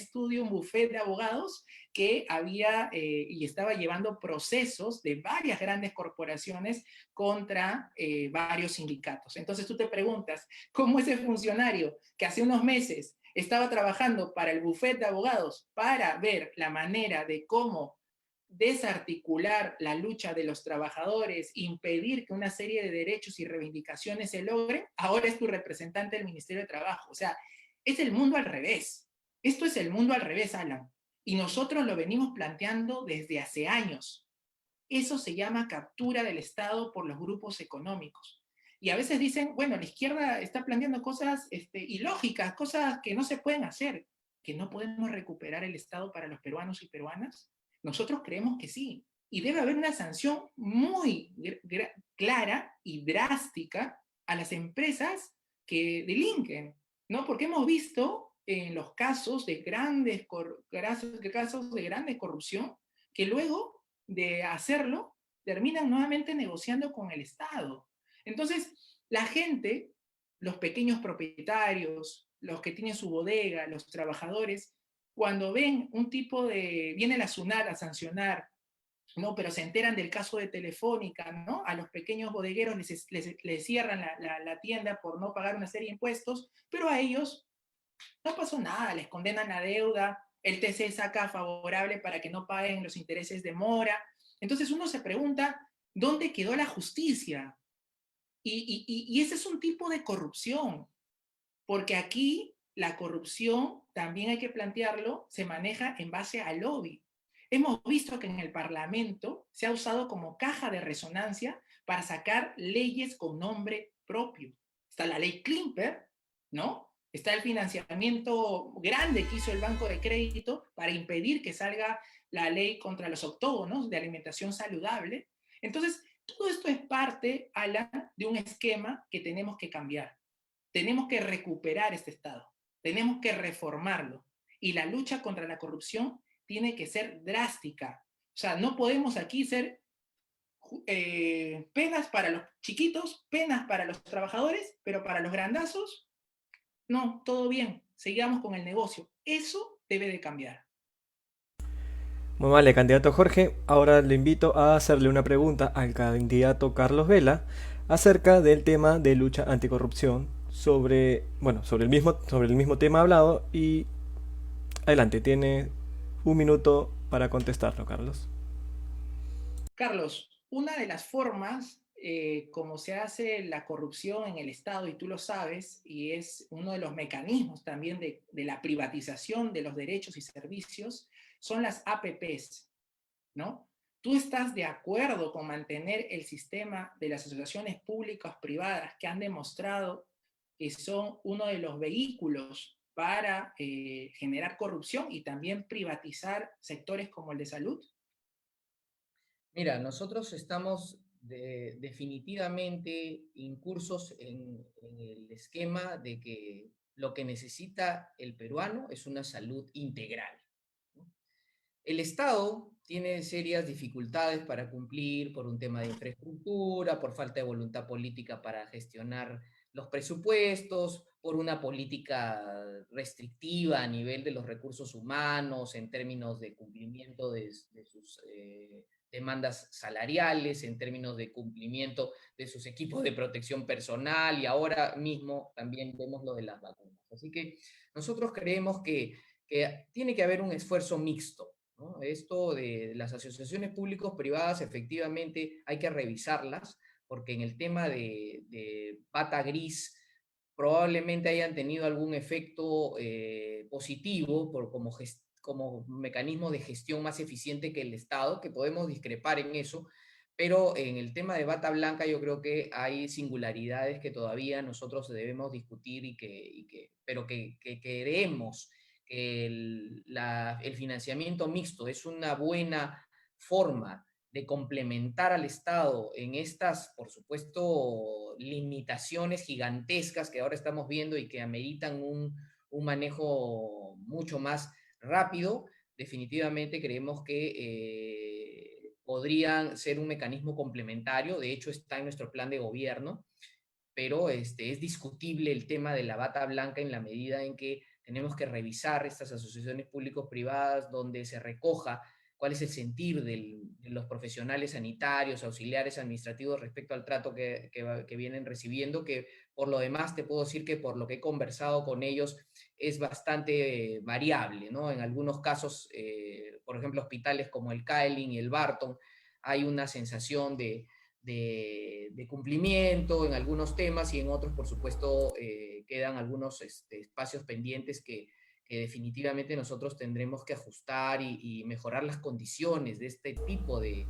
Speaker 2: bufete de abogados que había y estaba llevando procesos de varias grandes corporaciones contra varios sindicatos. Entonces tú te preguntas, ¿cómo ese funcionario que hace unos meses estaba trabajando para el bufete de abogados para ver la manera de cómo desarticular la lucha de los trabajadores, impedir que una serie de derechos y reivindicaciones se logren, ahora es tu representante del Ministerio de Trabajo? O sea, es el mundo al revés. Esto es el mundo al revés, Alan. Y nosotros lo venimos planteando desde hace años. Eso se llama captura del Estado por los grupos económicos. Y a veces dicen, bueno, la izquierda está planteando cosas ilógicas, cosas que no se pueden hacer, que no podemos recuperar el Estado para los peruanos y peruanas. Nosotros creemos que sí. Y debe haber una sanción muy clara y drástica a las empresas que delinquen, ¿no? Porque hemos visto en los casos de casos de grande corrupción que luego de hacerlo terminan nuevamente negociando con el Estado. Entonces, la gente, los pequeños propietarios, los que tienen su bodega, los trabajadores, cuando ven un tipo de, viene la SUNAT a sancionar, ¿no? Pero se enteran del caso de Telefónica, ¿no? A los pequeños bodegueros les cierran la tienda por no pagar una serie de impuestos, pero a ellos no pasó nada, les condenan la deuda, el TC saca favorable para que no paguen los intereses de mora. Entonces uno se pregunta, ¿dónde quedó la justicia? Y ese es un tipo de corrupción, porque aquí la corrupción, también hay que plantearlo, se maneja en base al lobby. Hemos visto que en el Parlamento se ha usado como caja de resonancia para sacar leyes con nombre propio. Está la ley Klimper, ¿no? Está el financiamiento grande que hizo el Banco de Crédito para impedir que salga la ley contra los octógonos de alimentación saludable. Entonces, todo esto es parte, Alan, de un esquema que tenemos que cambiar. Tenemos que recuperar este Estado, tenemos que reformarlo. Y la lucha contra la corrupción tiene que ser drástica. O sea, no podemos aquí ser penas para los chiquitos, penas para los trabajadores, pero para los grandazos, no, todo bien, sigamos con el negocio. Eso debe de cambiar.
Speaker 1: Muy vale, candidato Jorge. Ahora le invito a hacerle una pregunta al candidato Carlos Vela acerca del tema de lucha anticorrupción sobre, bueno, sobre el mismo tema hablado y adelante, tiene un minuto para contestarlo, Carlos.
Speaker 2: Carlos, una de las formas como se hace la corrupción en el Estado, y tú lo sabes, y es uno de los mecanismos también de la privatización de los derechos y servicios, son las APPs, ¿no? ¿Tú estás de acuerdo con mantener el sistema de las asociaciones públicas privadas que han demostrado que son uno de los vehículos para generar corrupción y también privatizar sectores como el de salud?
Speaker 3: Mira, nosotros estamos definitivamente incursos en el esquema de que lo que necesita el peruano es una salud integral, ¿no? El Estado tiene serias dificultades para cumplir por un tema de infraestructura, por falta de voluntad política para gestionar los presupuestos, por una política restrictiva a nivel de los recursos humanos en términos de cumplimiento de sus demandas salariales, en términos de cumplimiento de sus equipos de protección personal, y ahora mismo también vemos lo de las vacunas. Así que nosotros creemos que tiene que haber un esfuerzo mixto, ¿no? Esto de las asociaciones públicos-privadas, efectivamente hay que revisarlas, porque en el tema de bata gris probablemente hayan tenido algún efecto positivo como mecanismo de gestión más eficiente que el Estado, que podemos discrepar en eso, pero en el tema de bata blanca yo creo que hay singularidades que todavía nosotros debemos discutir pero que queremos que el financiamiento mixto es una buena forma de complementar al Estado en estas, por supuesto, limitaciones gigantescas que ahora estamos viendo y que ameritan un manejo mucho más rápido. Definitivamente creemos que podrían ser un mecanismo complementario. De hecho, está en nuestro plan de gobierno, pero es discutible el tema de la bata blanca en la medida en que tenemos que revisar estas asociaciones públicos-privadas donde se recoja cuál es el sentir de los profesionales sanitarios, auxiliares administrativos respecto al trato que vienen recibiendo, que por lo demás te puedo decir que por lo que he conversado con ellos es bastante variable, ¿no? En algunos casos, por ejemplo, hospitales como el Kaelin y el Barton, hay una sensación de cumplimiento en algunos temas y en otros, por supuesto, quedan algunos espacios pendientes que definitivamente nosotros tendremos que ajustar y mejorar las condiciones de este tipo de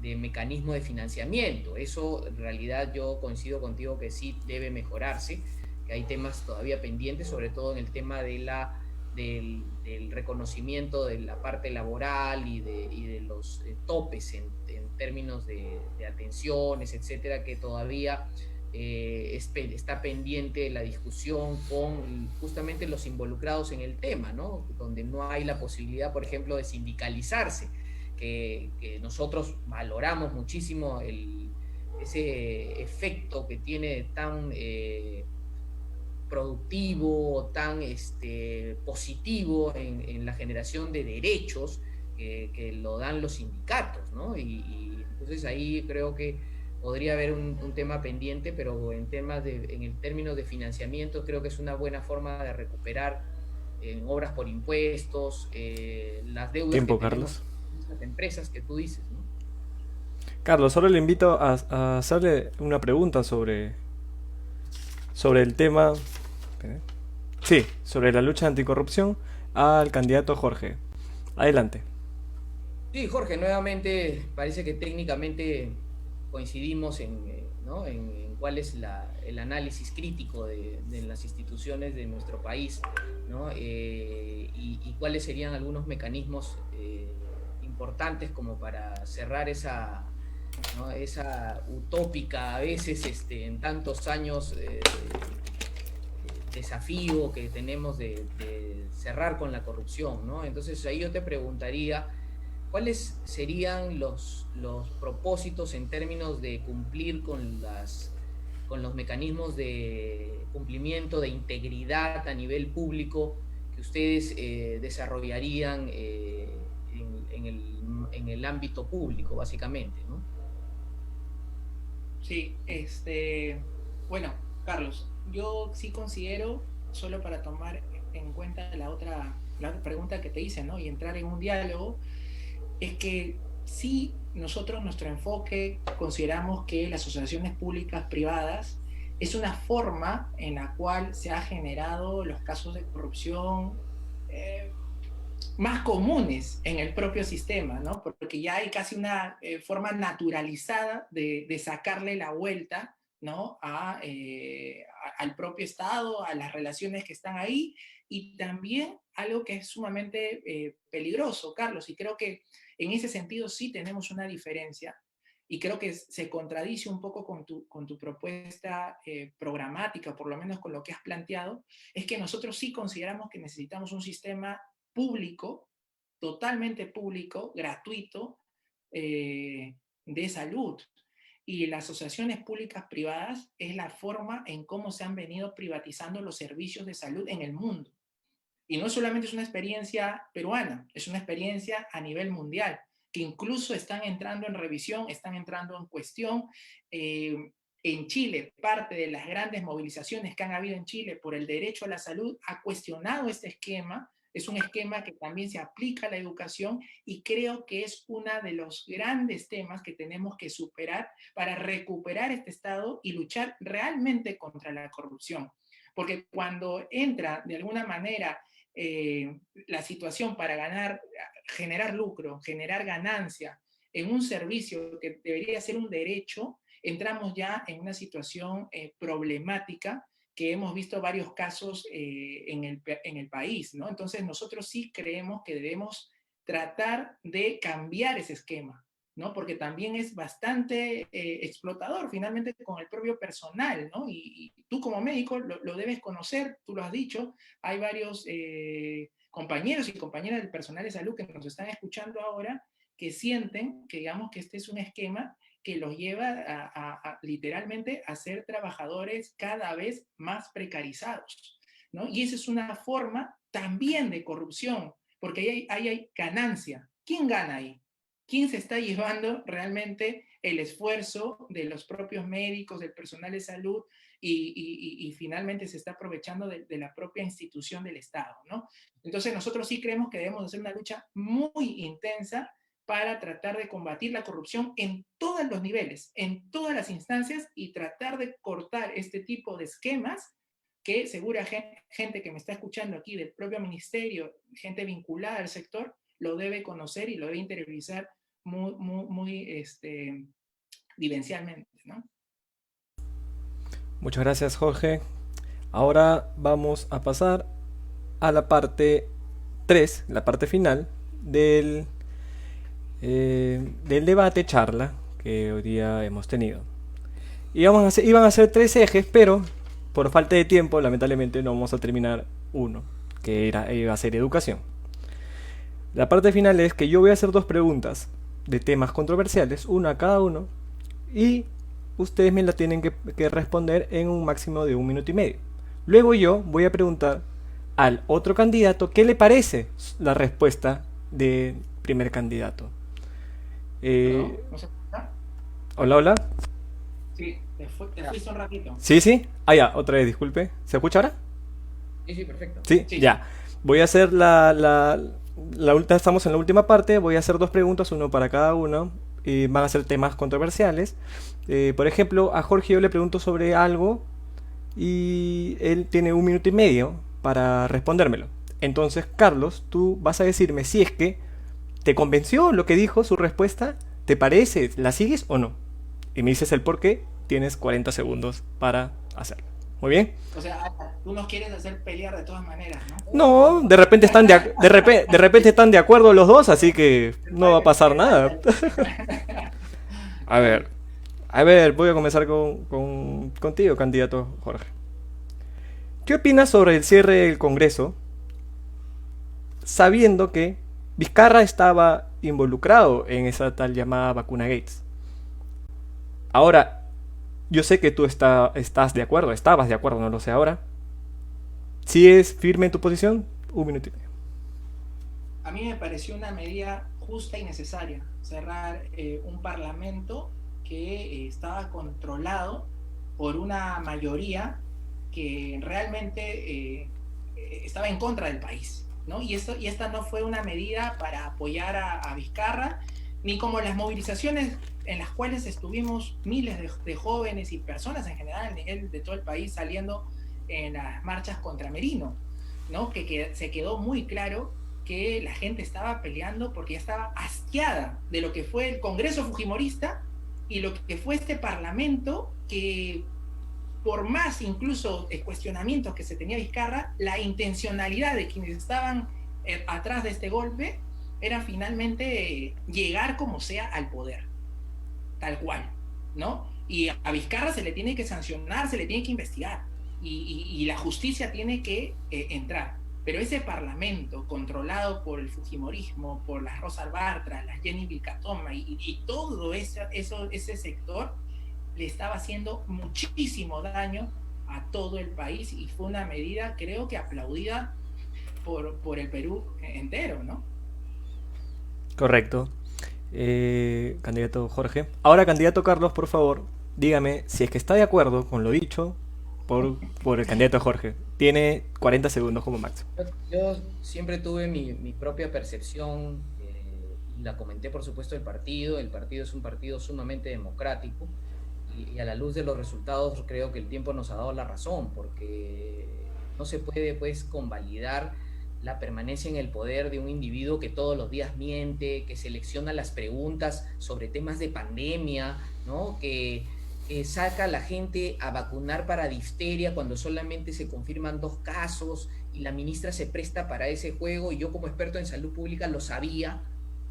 Speaker 3: de mecanismo de financiamiento. Eso en realidad yo coincido contigo que sí debe mejorarse, que hay temas todavía pendientes, sobre todo en el tema del reconocimiento de la parte laboral y de los topes en términos de atenciones, etcétera, que todavía está pendiente la discusión con justamente los involucrados en el tema, ¿no? Donde no hay la posibilidad, por ejemplo, de sindicalizarse, que nosotros valoramos muchísimo ese efecto que tiene tan productivo, tan positivo en la generación de derechos que lo dan los sindicatos, ¿no? Y entonces ahí creo que podría haber un tema pendiente, pero en el término de financiamiento creo que es una buena forma de recuperar en obras por impuestos, las deudas que
Speaker 1: Tiempo,
Speaker 3: tenemos
Speaker 1: Carlos.
Speaker 3: con las empresas que tú dices, ¿no?
Speaker 1: Carlos, solo le invito a hacerle una pregunta sobre el tema. Sí, sobre la lucha anticorrupción al candidato Jorge. Adelante.
Speaker 3: Sí, Jorge, nuevamente parece que técnicamente coincidimos ¿no? en cuál es el análisis crítico de las instituciones de nuestro país, ¿no? Y cuáles serían algunos mecanismos importantes como para cerrar ¿no? esa utópica, a veces en tantos años, desafío que tenemos de cerrar con la corrupción, ¿no? Entonces ahí yo te preguntaría, ¿cuáles serían los propósitos en términos de cumplir con los mecanismos de cumplimiento de integridad a nivel público que ustedes desarrollarían en el ámbito público, básicamente, ¿no?
Speaker 2: Sí, bueno, Carlos, yo sí considero, solo para tomar en cuenta la otra pregunta que te hice, ¿no? Y entrar en un diálogo, es que sí, nosotros, nuestro enfoque, consideramos que las asociaciones públicas privadas es una forma en la cual se ha generado los casos de corrupción más comunes en el propio sistema, ¿no? Porque ya hay casi una forma naturalizada de sacarle la vuelta, ¿no? Al propio Estado, a las relaciones que están ahí, y también algo que es sumamente peligroso, Carlos, y creo que en ese sentido sí tenemos una diferencia, y creo que se contradice un poco con tu propuesta programática, por lo menos con lo que has planteado, es que nosotros sí consideramos que necesitamos un sistema público, totalmente público, gratuito, de salud. Y las asociaciones públicas privadas es la forma en cómo se han venido privatizando los servicios de salud en el mundo. Y no solamente es una experiencia peruana, es una experiencia a nivel mundial, que incluso están entrando en revisión, están entrando en cuestión. En Chile, parte de las grandes movilizaciones que han habido en Chile por el derecho a la salud ha cuestionado este esquema. Es un esquema que también se aplica a la educación y creo que es uno de los grandes temas que tenemos que superar para recuperar este Estado y luchar realmente contra la corrupción. Porque cuando entra de alguna manera la situación para generar lucro, generar ganancia en un servicio que debería ser un derecho, entramos ya en una situación problemática que hemos visto varios casos en el país, ¿no? Entonces nosotros sí creemos que debemos tratar de cambiar ese esquema, ¿no? Porque también es bastante explotador finalmente con el propio personal, ¿no? Y tú como médico lo debes conocer, tú lo has dicho, hay varios compañeros y compañeras del personal de salud que nos están escuchando ahora que sienten que digamos que este es un esquema que los lleva literalmente a ser trabajadores cada vez más precarizados, ¿no? Y esa es una forma también de corrupción, porque ahí hay ganancia. ¿Quién gana ahí? ¿Quién se está llevando realmente el esfuerzo de los propios médicos, del personal de salud y finalmente se está aprovechando de la propia institución del Estado, ¿no? Entonces nosotros sí creemos que debemos hacer una lucha muy intensa para tratar de combatir la corrupción en todos los niveles, en todas las instancias y tratar de cortar este tipo de esquemas que segura gente que me está escuchando aquí del propio ministerio, gente vinculada al sector, lo debe conocer y lo debe interiorizar vivencialmente, ¿no?
Speaker 1: Muchas gracias, Jorge. Ahora vamos a pasar a la parte 3, la parte final del, del debate charla que hoy día hemos tenido. Iban a ser 3 ejes, pero por falta de tiempo, lamentablemente, no vamos a terminar uno, que iba a ser educación. La parte final es que yo voy a hacer 2 preguntas de temas controversiales, una a cada uno, y ustedes me la tienen que responder en un máximo de 1 minuto y medio. Luego yo voy a preguntar al otro candidato qué le parece la respuesta del primer candidato.
Speaker 2: ¿No? ¿No se escucha?
Speaker 1: Hola, hola.
Speaker 2: Sí, te fuiste un ratito.
Speaker 1: Sí, sí. Ah, ya, otra vez, disculpe. ¿Se escucha ahora?
Speaker 3: Sí, sí, perfecto.
Speaker 1: Sí,
Speaker 2: Sí.
Speaker 1: ya. Voy a hacer estamos en la última parte. Voy a hacer 2 preguntas, uno para cada uno. Y van a ser temas controversiales. Por ejemplo, a Jorge yo le pregunto sobre algo y él tiene 1 minuto y medio para respondérmelo. Entonces, Carlos, tú vas a decirme si es que te convenció lo que dijo, su respuesta, ¿te parece? ¿La sigues o no? Y me dices el por qué. Tienes 40 segundos para hacerlo. Muy bien.
Speaker 2: O sea, tú nos quieres hacer pelear de todas maneras, ¿no?
Speaker 1: No, de repente de repente están de acuerdo los dos, así que no va a pasar nada. A ver, voy a comenzar contigo, candidato Jorge. ¿Qué opinas sobre el cierre del Congreso, sabiendo que Vizcarra estaba involucrado en esa tal llamada vacuna Gates? Ahora, yo sé que tú estás de acuerdo, estabas de acuerdo, no lo sé ahora. Si es firme en tu posición, 1 minuto y medio.
Speaker 2: A mí me pareció una medida justa y necesaria, cerrar un parlamento que estaba controlado por una mayoría que realmente estaba en contra del país, ¿no? Y esta no fue una medida para apoyar a Vizcarra, ni como las movilizaciones en las cuales estuvimos miles de jóvenes y personas en general a nivel de todo el país saliendo en las marchas contra Merino, ¿no? Que se quedó muy claro que la gente estaba peleando porque ya estaba hastiada de lo que fue el Congreso Fujimorista y lo que fue este Parlamento que, por más incluso cuestionamientos que se tenía Vizcarra, la intencionalidad de quienes estaban atrás de este golpe era finalmente llegar como sea al poder, tal cual, ¿no? Y a Vizcarra se le tiene que sancionar, se le tiene que investigar, y la justicia tiene que entrar. Pero ese parlamento controlado por el fujimorismo, por las Rosa Bartra, las Jenny Vilcatoma y todo ese sector le estaba haciendo muchísimo daño a todo el país, y fue una medida, creo que aplaudida por el Perú entero, ¿no?
Speaker 1: Correcto. Candidato Jorge. Ahora, candidato Carlos, por favor, dígame si es que está de acuerdo con lo dicho por el candidato Jorge. Tiene 40 segundos como máximo.
Speaker 3: Yo siempre tuve mi propia percepción, y la comenté por supuesto del partido. El partido es un partido sumamente democrático y a la luz de los resultados creo que el tiempo nos ha dado la razón, porque no se puede pues convalidar la permanencia en el poder de un individuo que todos los días miente, que selecciona las preguntas sobre temas de pandemia, ¿no? Que saca a la gente a vacunar para difteria cuando solamente se confirman 2 casos y la ministra se presta para ese juego, y yo como experto en salud pública lo sabía.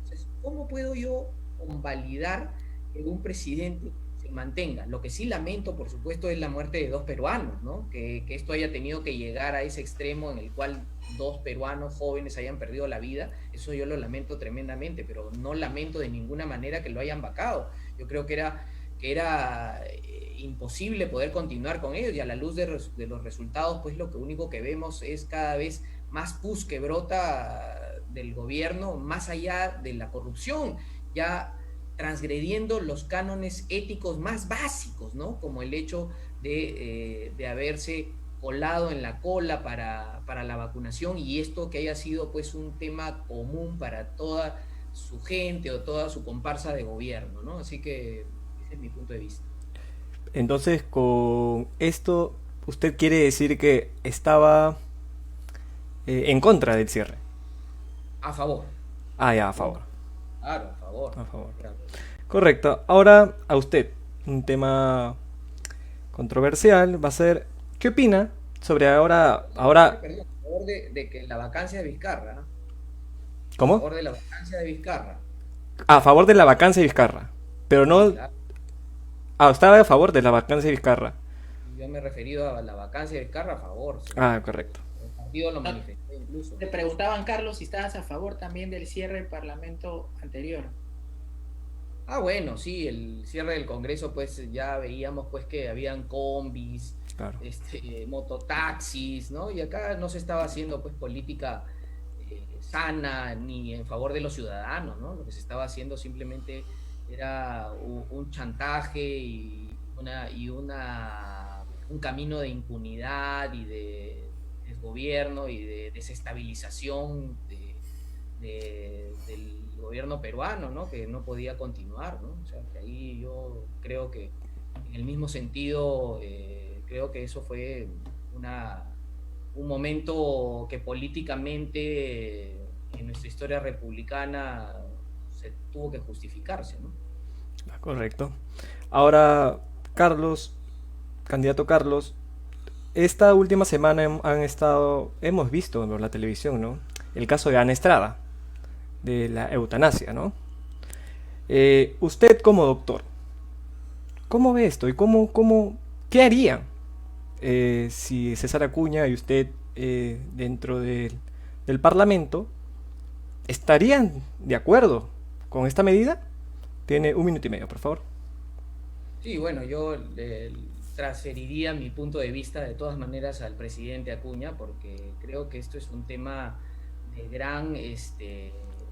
Speaker 3: Entonces, ¿cómo puedo yo convalidar que un presidente se mantenga? Lo que sí lamento, por supuesto, es la muerte de 2 peruanos, ¿no? Que esto haya tenido que llegar a ese extremo en el cual 2 peruanos jóvenes hayan perdido la vida. Eso yo lo lamento tremendamente, pero no lamento de ninguna manera que lo hayan vacado. Yo creo que era imposible poder continuar con ellos, y a la luz de los resultados, pues lo único que vemos es cada vez más pus que brota del gobierno, más allá de la corrupción, ya transgrediendo los cánones éticos más básicos, ¿no? Como el hecho de haberse colado en la cola para la vacunación, y esto que haya sido pues un tema común para toda su gente o toda su comparsa de gobierno, ¿no? Así que ese es mi punto de vista.
Speaker 1: Entonces, con esto, usted quiere decir que estaba en contra del cierre.
Speaker 3: A favor.
Speaker 1: Ah, ya, a favor.
Speaker 3: Claro, a favor.
Speaker 1: A favor.
Speaker 3: Claro.
Speaker 1: Correcto. Ahora a usted, un tema controversial va a ser, ¿qué opina sobre ahora,
Speaker 3: Perdón, a favor de que la vacancia de Vizcarra, ¿no? A
Speaker 1: ¿cómo?
Speaker 3: favor de la vacancia de Vizcarra.
Speaker 1: A favor de la vacancia de Vizcarra, pero
Speaker 3: Sí,
Speaker 1: no,
Speaker 3: claro.
Speaker 1: estaba a favor de la vacancia de Vizcarra.
Speaker 3: Yo me he referido a la vacancia de Vizcarra a favor, sí.
Speaker 1: Ah, correcto.
Speaker 3: El partido lo
Speaker 2: No,
Speaker 3: manifestó incluso.
Speaker 2: te preguntaban, Carlos, si estabas a favor también del cierre del Parlamento anterior.
Speaker 3: Ah, bueno, sí, el cierre del Congreso, pues ya veíamos pues que habían combis,
Speaker 1: Claro.
Speaker 3: mototaxis, ¿no? Y acá no se estaba haciendo pues política sana ni en favor de los ciudadanos, ¿no? Lo que se estaba haciendo simplemente era un chantaje un camino de impunidad y de desgobierno y de desestabilización del gobierno peruano, ¿no? Que no podía continuar, ¿no? O sea, que ahí yo creo que en el mismo sentido, creo que eso fue un momento que políticamente en nuestra historia republicana se tuvo que justificarse, ¿no?
Speaker 1: Correcto. Ahora, Carlos, candidato Carlos, esta última semana hemos visto en la televisión, ¿no? El caso de Ana Estrada, de la eutanasia, ¿no? Usted como doctor, ¿cómo ve esto? ¿Y qué haría si César Acuña y usted dentro del Parlamento estarían de acuerdo con esta medida? Tiene 1 minuto y medio, por favor.
Speaker 3: Sí, bueno, yo transferiría mi punto de vista de todas maneras al presidente Acuña, porque creo que esto es un tema de gran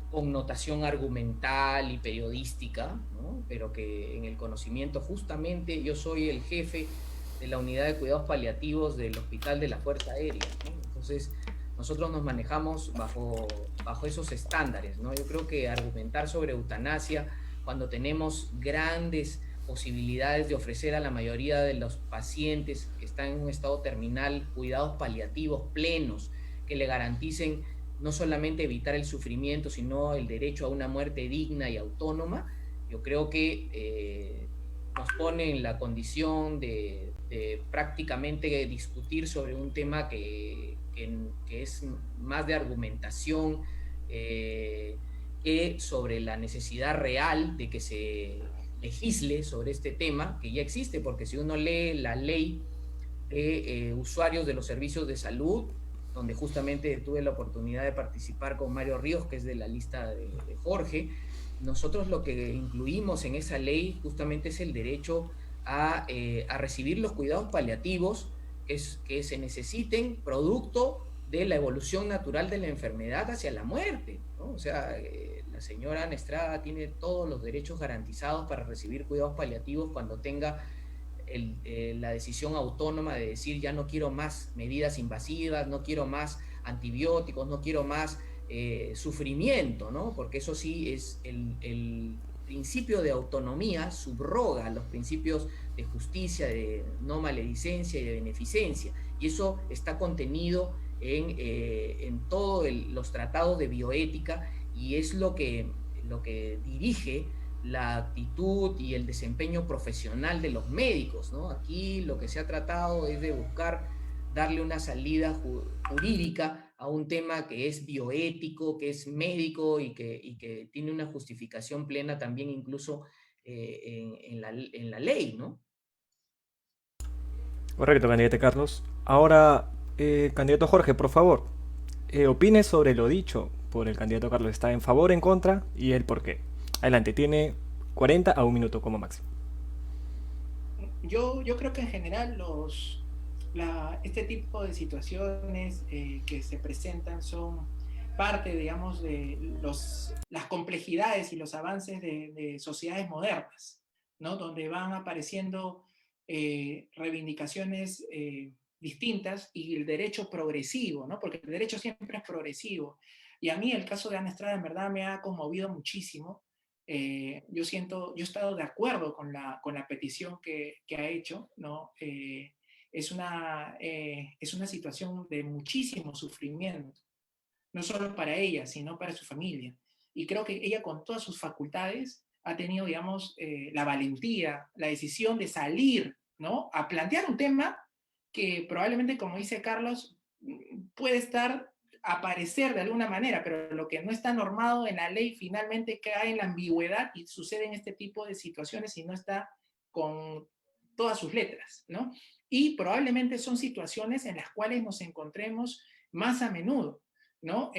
Speaker 3: connotación argumental y periodística, ¿no? Pero que en el conocimiento, justamente yo soy el jefe de la unidad de cuidados paliativos del Hospital de la Fuerza Aérea, ¿no? Entonces, nosotros nos manejamos bajo esos estándares, ¿no? Yo creo que argumentar sobre eutanasia cuando tenemos grandes posibilidades de ofrecer a la mayoría de los pacientes que están en un estado terminal cuidados paliativos plenos que le garanticen no solamente evitar el sufrimiento, sino el derecho a una muerte digna y autónoma, yo creo que nos pone en la condición de prácticamente discutir sobre un tema que es más de argumentación que sobre la necesidad real de que se legisle sobre este tema, que ya existe, porque si uno lee la ley de usuarios de los servicios de salud, donde justamente tuve la oportunidad de participar con Mario Ríos, que es de la lista de Jorge, nosotros lo que incluimos en esa ley justamente es el derecho a recibir los cuidados paliativos que se necesiten producto de la evolución natural de la enfermedad hacia la muerte, ¿no? O sea, la señora Ana Estrada tiene todos los derechos garantizados para recibir cuidados paliativos cuando tenga la decisión autónoma de decir ya no quiero más medidas invasivas, no quiero más antibióticos, no quiero más sufrimiento, ¿no? Porque eso sí es el principio de autonomía subroga los principios de justicia, de no maledicencia y de beneficencia. Y eso está contenido en todos los tratados de bioética y es lo que dirige la actitud y el desempeño profesional de los médicos, ¿no? Aquí lo que se ha tratado es de buscar darle una salida jurídica a un tema que es bioético, que es médico y que tiene una justificación plena también incluso en la ley, ¿no?
Speaker 1: Correcto, candidato Carlos. Ahora, candidato Jorge, por favor, opine sobre lo dicho por el candidato Carlos. ¿Está en favor, en contra y el por qué? Adelante, tiene 40 a 1 minuto como máximo.
Speaker 2: Yo creo que en general este tipo de situaciones que se presentan son parte, digamos, de las complejidades y los avances de sociedades modernas, ¿no? Donde van apareciendo reivindicaciones distintas y el derecho progresivo, ¿no? Porque el derecho siempre es progresivo. Y a mí el caso de Ana Estrada en verdad me ha conmovido muchísimo. Yo he estado de acuerdo con la petición que ha hecho, ¿no? Es una situación de muchísimo sufrimiento, no solo para ella, sino para su familia. y creo que ella con todas sus facultades ha tenido, digamos, la valentía, la decisión de salir, ¿no? A plantear un tema que probablemente, como dice Carlos, puede estar, aparecer de alguna manera, pero lo que no está normado en la ley finalmente cae en la ambigüedad y sucede en este tipo de situaciones y no está con todas sus letras, ¿no? Y probablemente son situaciones en las cuales nos encontremos más a menudo, ¿no?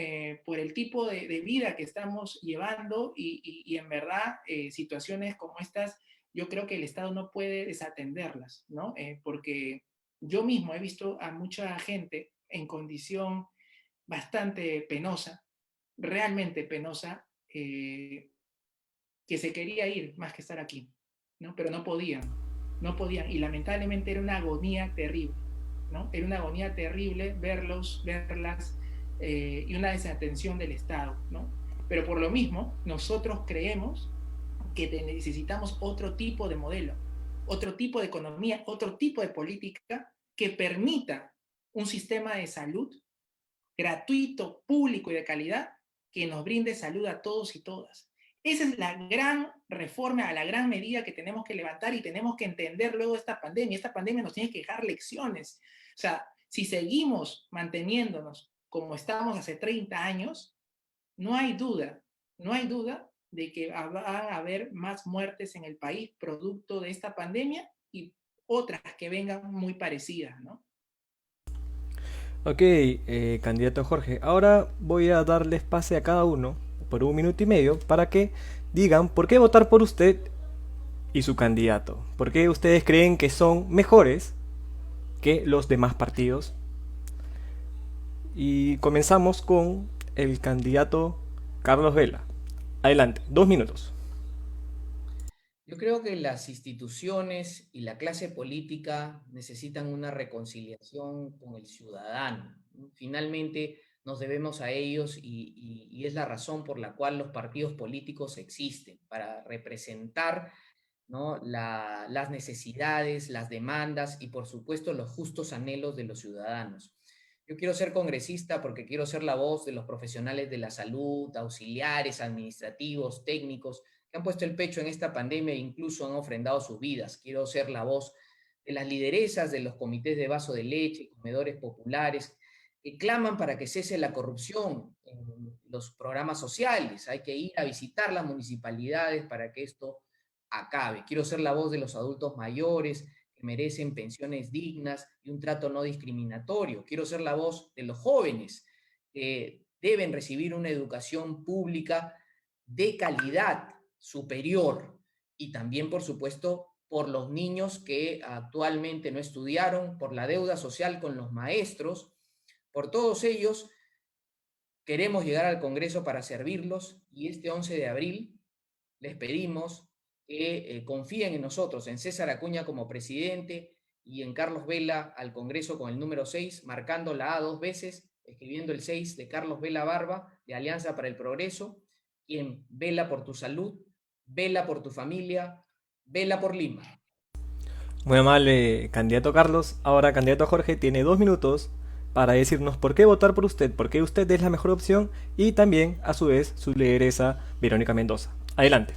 Speaker 2: Por el tipo de vida que estamos llevando y en verdad situaciones como estas, yo creo que el Estado no puede desatenderlas, ¿no? Porque yo mismo he visto a mucha gente en condición bastante penosa, realmente penosa, que se quería ir más que estar aquí, ¿no? Pero no podían, no podían, y lamentablemente era una agonía terrible, ¿no? Era una agonía terrible verlos, verlas, y una desatención del Estado, ¿no? Pero por lo mismo, nosotros creemos que necesitamos otro tipo de modelo, otro tipo de economía, otro tipo de política que permita un sistema de salud gratuito, público y de calidad que nos brinde salud a todos y todas. Esa es la gran reforma, a la gran medida que tenemos que levantar y tenemos que entender luego de esta pandemia. Esta pandemia nos tiene que dejar lecciones. O sea, si seguimos manteniéndonos como estábamos hace 30 años, no hay duda, no hay duda de que van a haber más muertes en el país producto de esta pandemia y otras que vengan muy parecidas, ¿no?
Speaker 1: Ok, candidato Jorge, ahora voy a darles pase a cada uno por 1 minuto y medio para que digan por qué votar por usted y su candidato. ¿Por qué ustedes creen que son mejores que los demás partidos? Y comenzamos con el candidato Carlos Vela. Adelante, 2 minutos.
Speaker 3: Yo creo que las instituciones y la clase política necesitan una reconciliación con el ciudadano, ¿no? Finalmente nos debemos a ellos y es la razón por la cual los partidos políticos existen, para representar, ¿no? Las necesidades, las demandas y por supuesto los justos anhelos de los ciudadanos. Yo quiero ser congresista porque quiero ser la voz de los profesionales de la salud, auxiliares, administrativos, técnicos, que han puesto el pecho en esta pandemia e incluso han ofrendado sus vidas. Quiero ser la voz de las lideresas de los comités de vaso de leche, comedores populares, que claman para que cese la corrupción en los programas sociales. Hay que ir a visitar las municipalidades para que esto acabe. Quiero ser la voz de los adultos mayores que merecen pensiones dignas y un trato no discriminatorio. Quiero ser la voz de los jóvenes que deben recibir una educación pública de calidad superior y también, por supuesto, por los niños que actualmente no estudiaron, por la deuda social con los maestros, por todos ellos queremos llegar al Congreso para servirlos y este 11 de abril les pedimos que confíen en nosotros, en César Acuña como presidente y en Carlos Vela al Congreso con el número 6, marcando la A 2 veces, escribiendo el 6 de Carlos Vela Barba, de Alianza para el Progreso, quien vela por tu salud, vela por tu familia, vela por Lima.
Speaker 1: Muy amable, candidato Carlos. Ahora, candidato Jorge tiene 2 minutos para decirnos por qué votar por usted, por qué usted es la mejor opción y también, a su vez, su lideresa Verónica Mendoza. Adelante.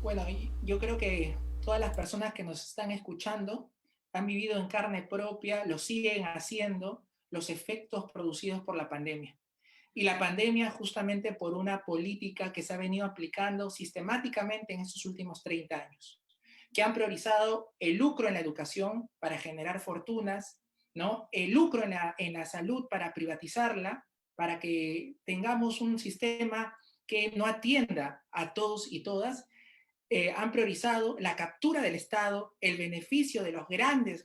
Speaker 2: Bueno, yo creo que todas las personas que nos están escuchando han vivido en carne propia, lo siguen haciendo, los efectos producidos por la pandemia. Y la pandemia justamente por una política que se ha venido aplicando sistemáticamente en estos últimos 30 años, que han priorizado el lucro en la educación para generar fortunas, ¿no? El lucro en la salud para privatizarla, para que tengamos un sistema que no atienda a todos y todas. Han priorizado la captura del Estado, el beneficio de los grandes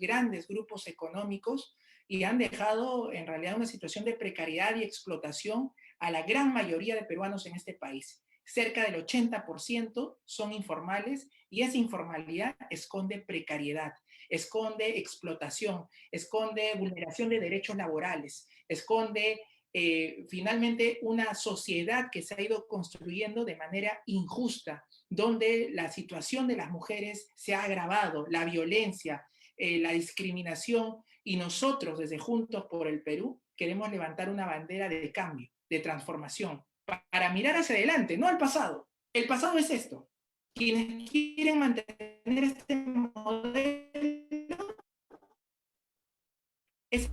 Speaker 2: grupos económicos y han dejado en realidad una situación de precariedad y explotación a la gran mayoría de peruanos en este país. Cerca del 80% son informales y esa informalidad esconde precariedad, esconde explotación, esconde vulneración de derechos laborales, esconde finalmente una sociedad que se ha ido construyendo de manera injusta, donde la situación de las mujeres se ha agravado, la violencia, la discriminación, y nosotros desde Juntos por el Perú queremos levantar una bandera de cambio, de transformación, para mirar hacia adelante, no al pasado. El pasado es esto. Quienes quieren mantener este modelo es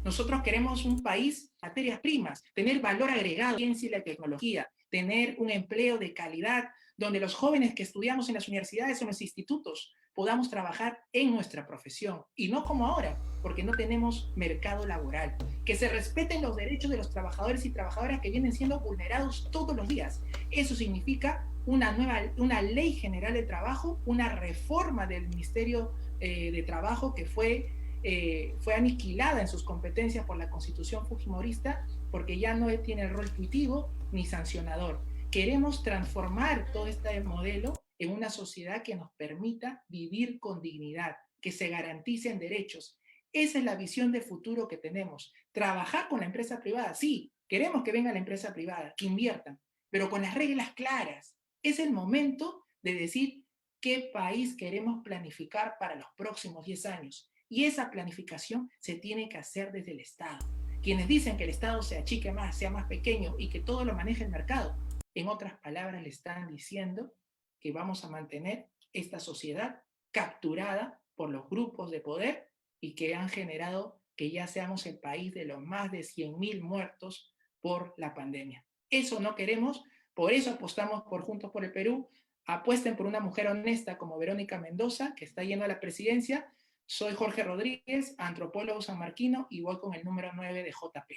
Speaker 2: nosotros queremos un país, materias primas, tener valor agregado, ciencia y la tecnología, tener un empleo de calidad, donde los jóvenes que estudiamos en las universidades o en los institutos podamos trabajar en nuestra profesión, y no como ahora, porque no tenemos mercado laboral. Que se respeten los derechos de los trabajadores y trabajadoras que vienen siendo vulnerados todos los días. Eso significa una ley general de trabajo, una reforma del Ministerio de Trabajo que fue aniquilada en sus competencias por la Constitución fujimorista, porque ya no tiene el rol punitivo ni sancionador. Queremos transformar todo este modelo en una sociedad que nos permita vivir con dignidad, que se garanticen derechos. Esa es la visión de futuro que tenemos. Trabajar con la empresa privada, sí, queremos que venga la empresa privada, que inviertan, pero con las reglas claras. Es el momento de decir qué país queremos planificar para los próximos 10 años. Y esa planificación se tiene que hacer desde el Estado. Quienes dicen que el Estado se achique más, sea más pequeño y que todo lo maneje el mercado, en otras palabras le están diciendo que vamos a mantener esta sociedad capturada por los grupos de poder y que han generado que ya seamos el país de los más de 100.000 muertos por la pandemia. Eso no queremos, por eso apostamos por Juntos por el Perú. Apuesten por una mujer honesta como Verónica Mendoza, que está yendo a la presidencia. Soy Jorge Rodríguez, antropólogo sanmarquino, y voy con el número 9 de JP.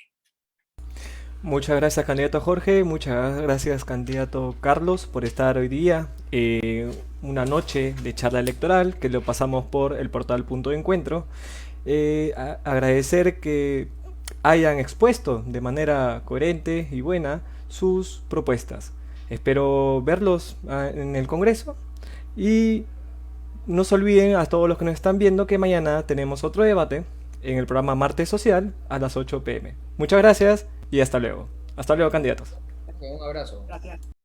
Speaker 1: Muchas gracias, candidato Jorge. Muchas gracias, candidato Carlos, por estar hoy día. Una noche de charla electoral que lo pasamos por el portal Punto de Encuentro. Agradecer que hayan expuesto de manera coherente y buena sus propuestas. Espero verlos en el Congreso y no se olviden a todos los que nos están viendo que mañana tenemos otro debate en el programa Martes Social a las 8 p.m. Muchas gracias y hasta luego. Hasta luego, candidatos.
Speaker 3: Un abrazo.
Speaker 2: Gracias.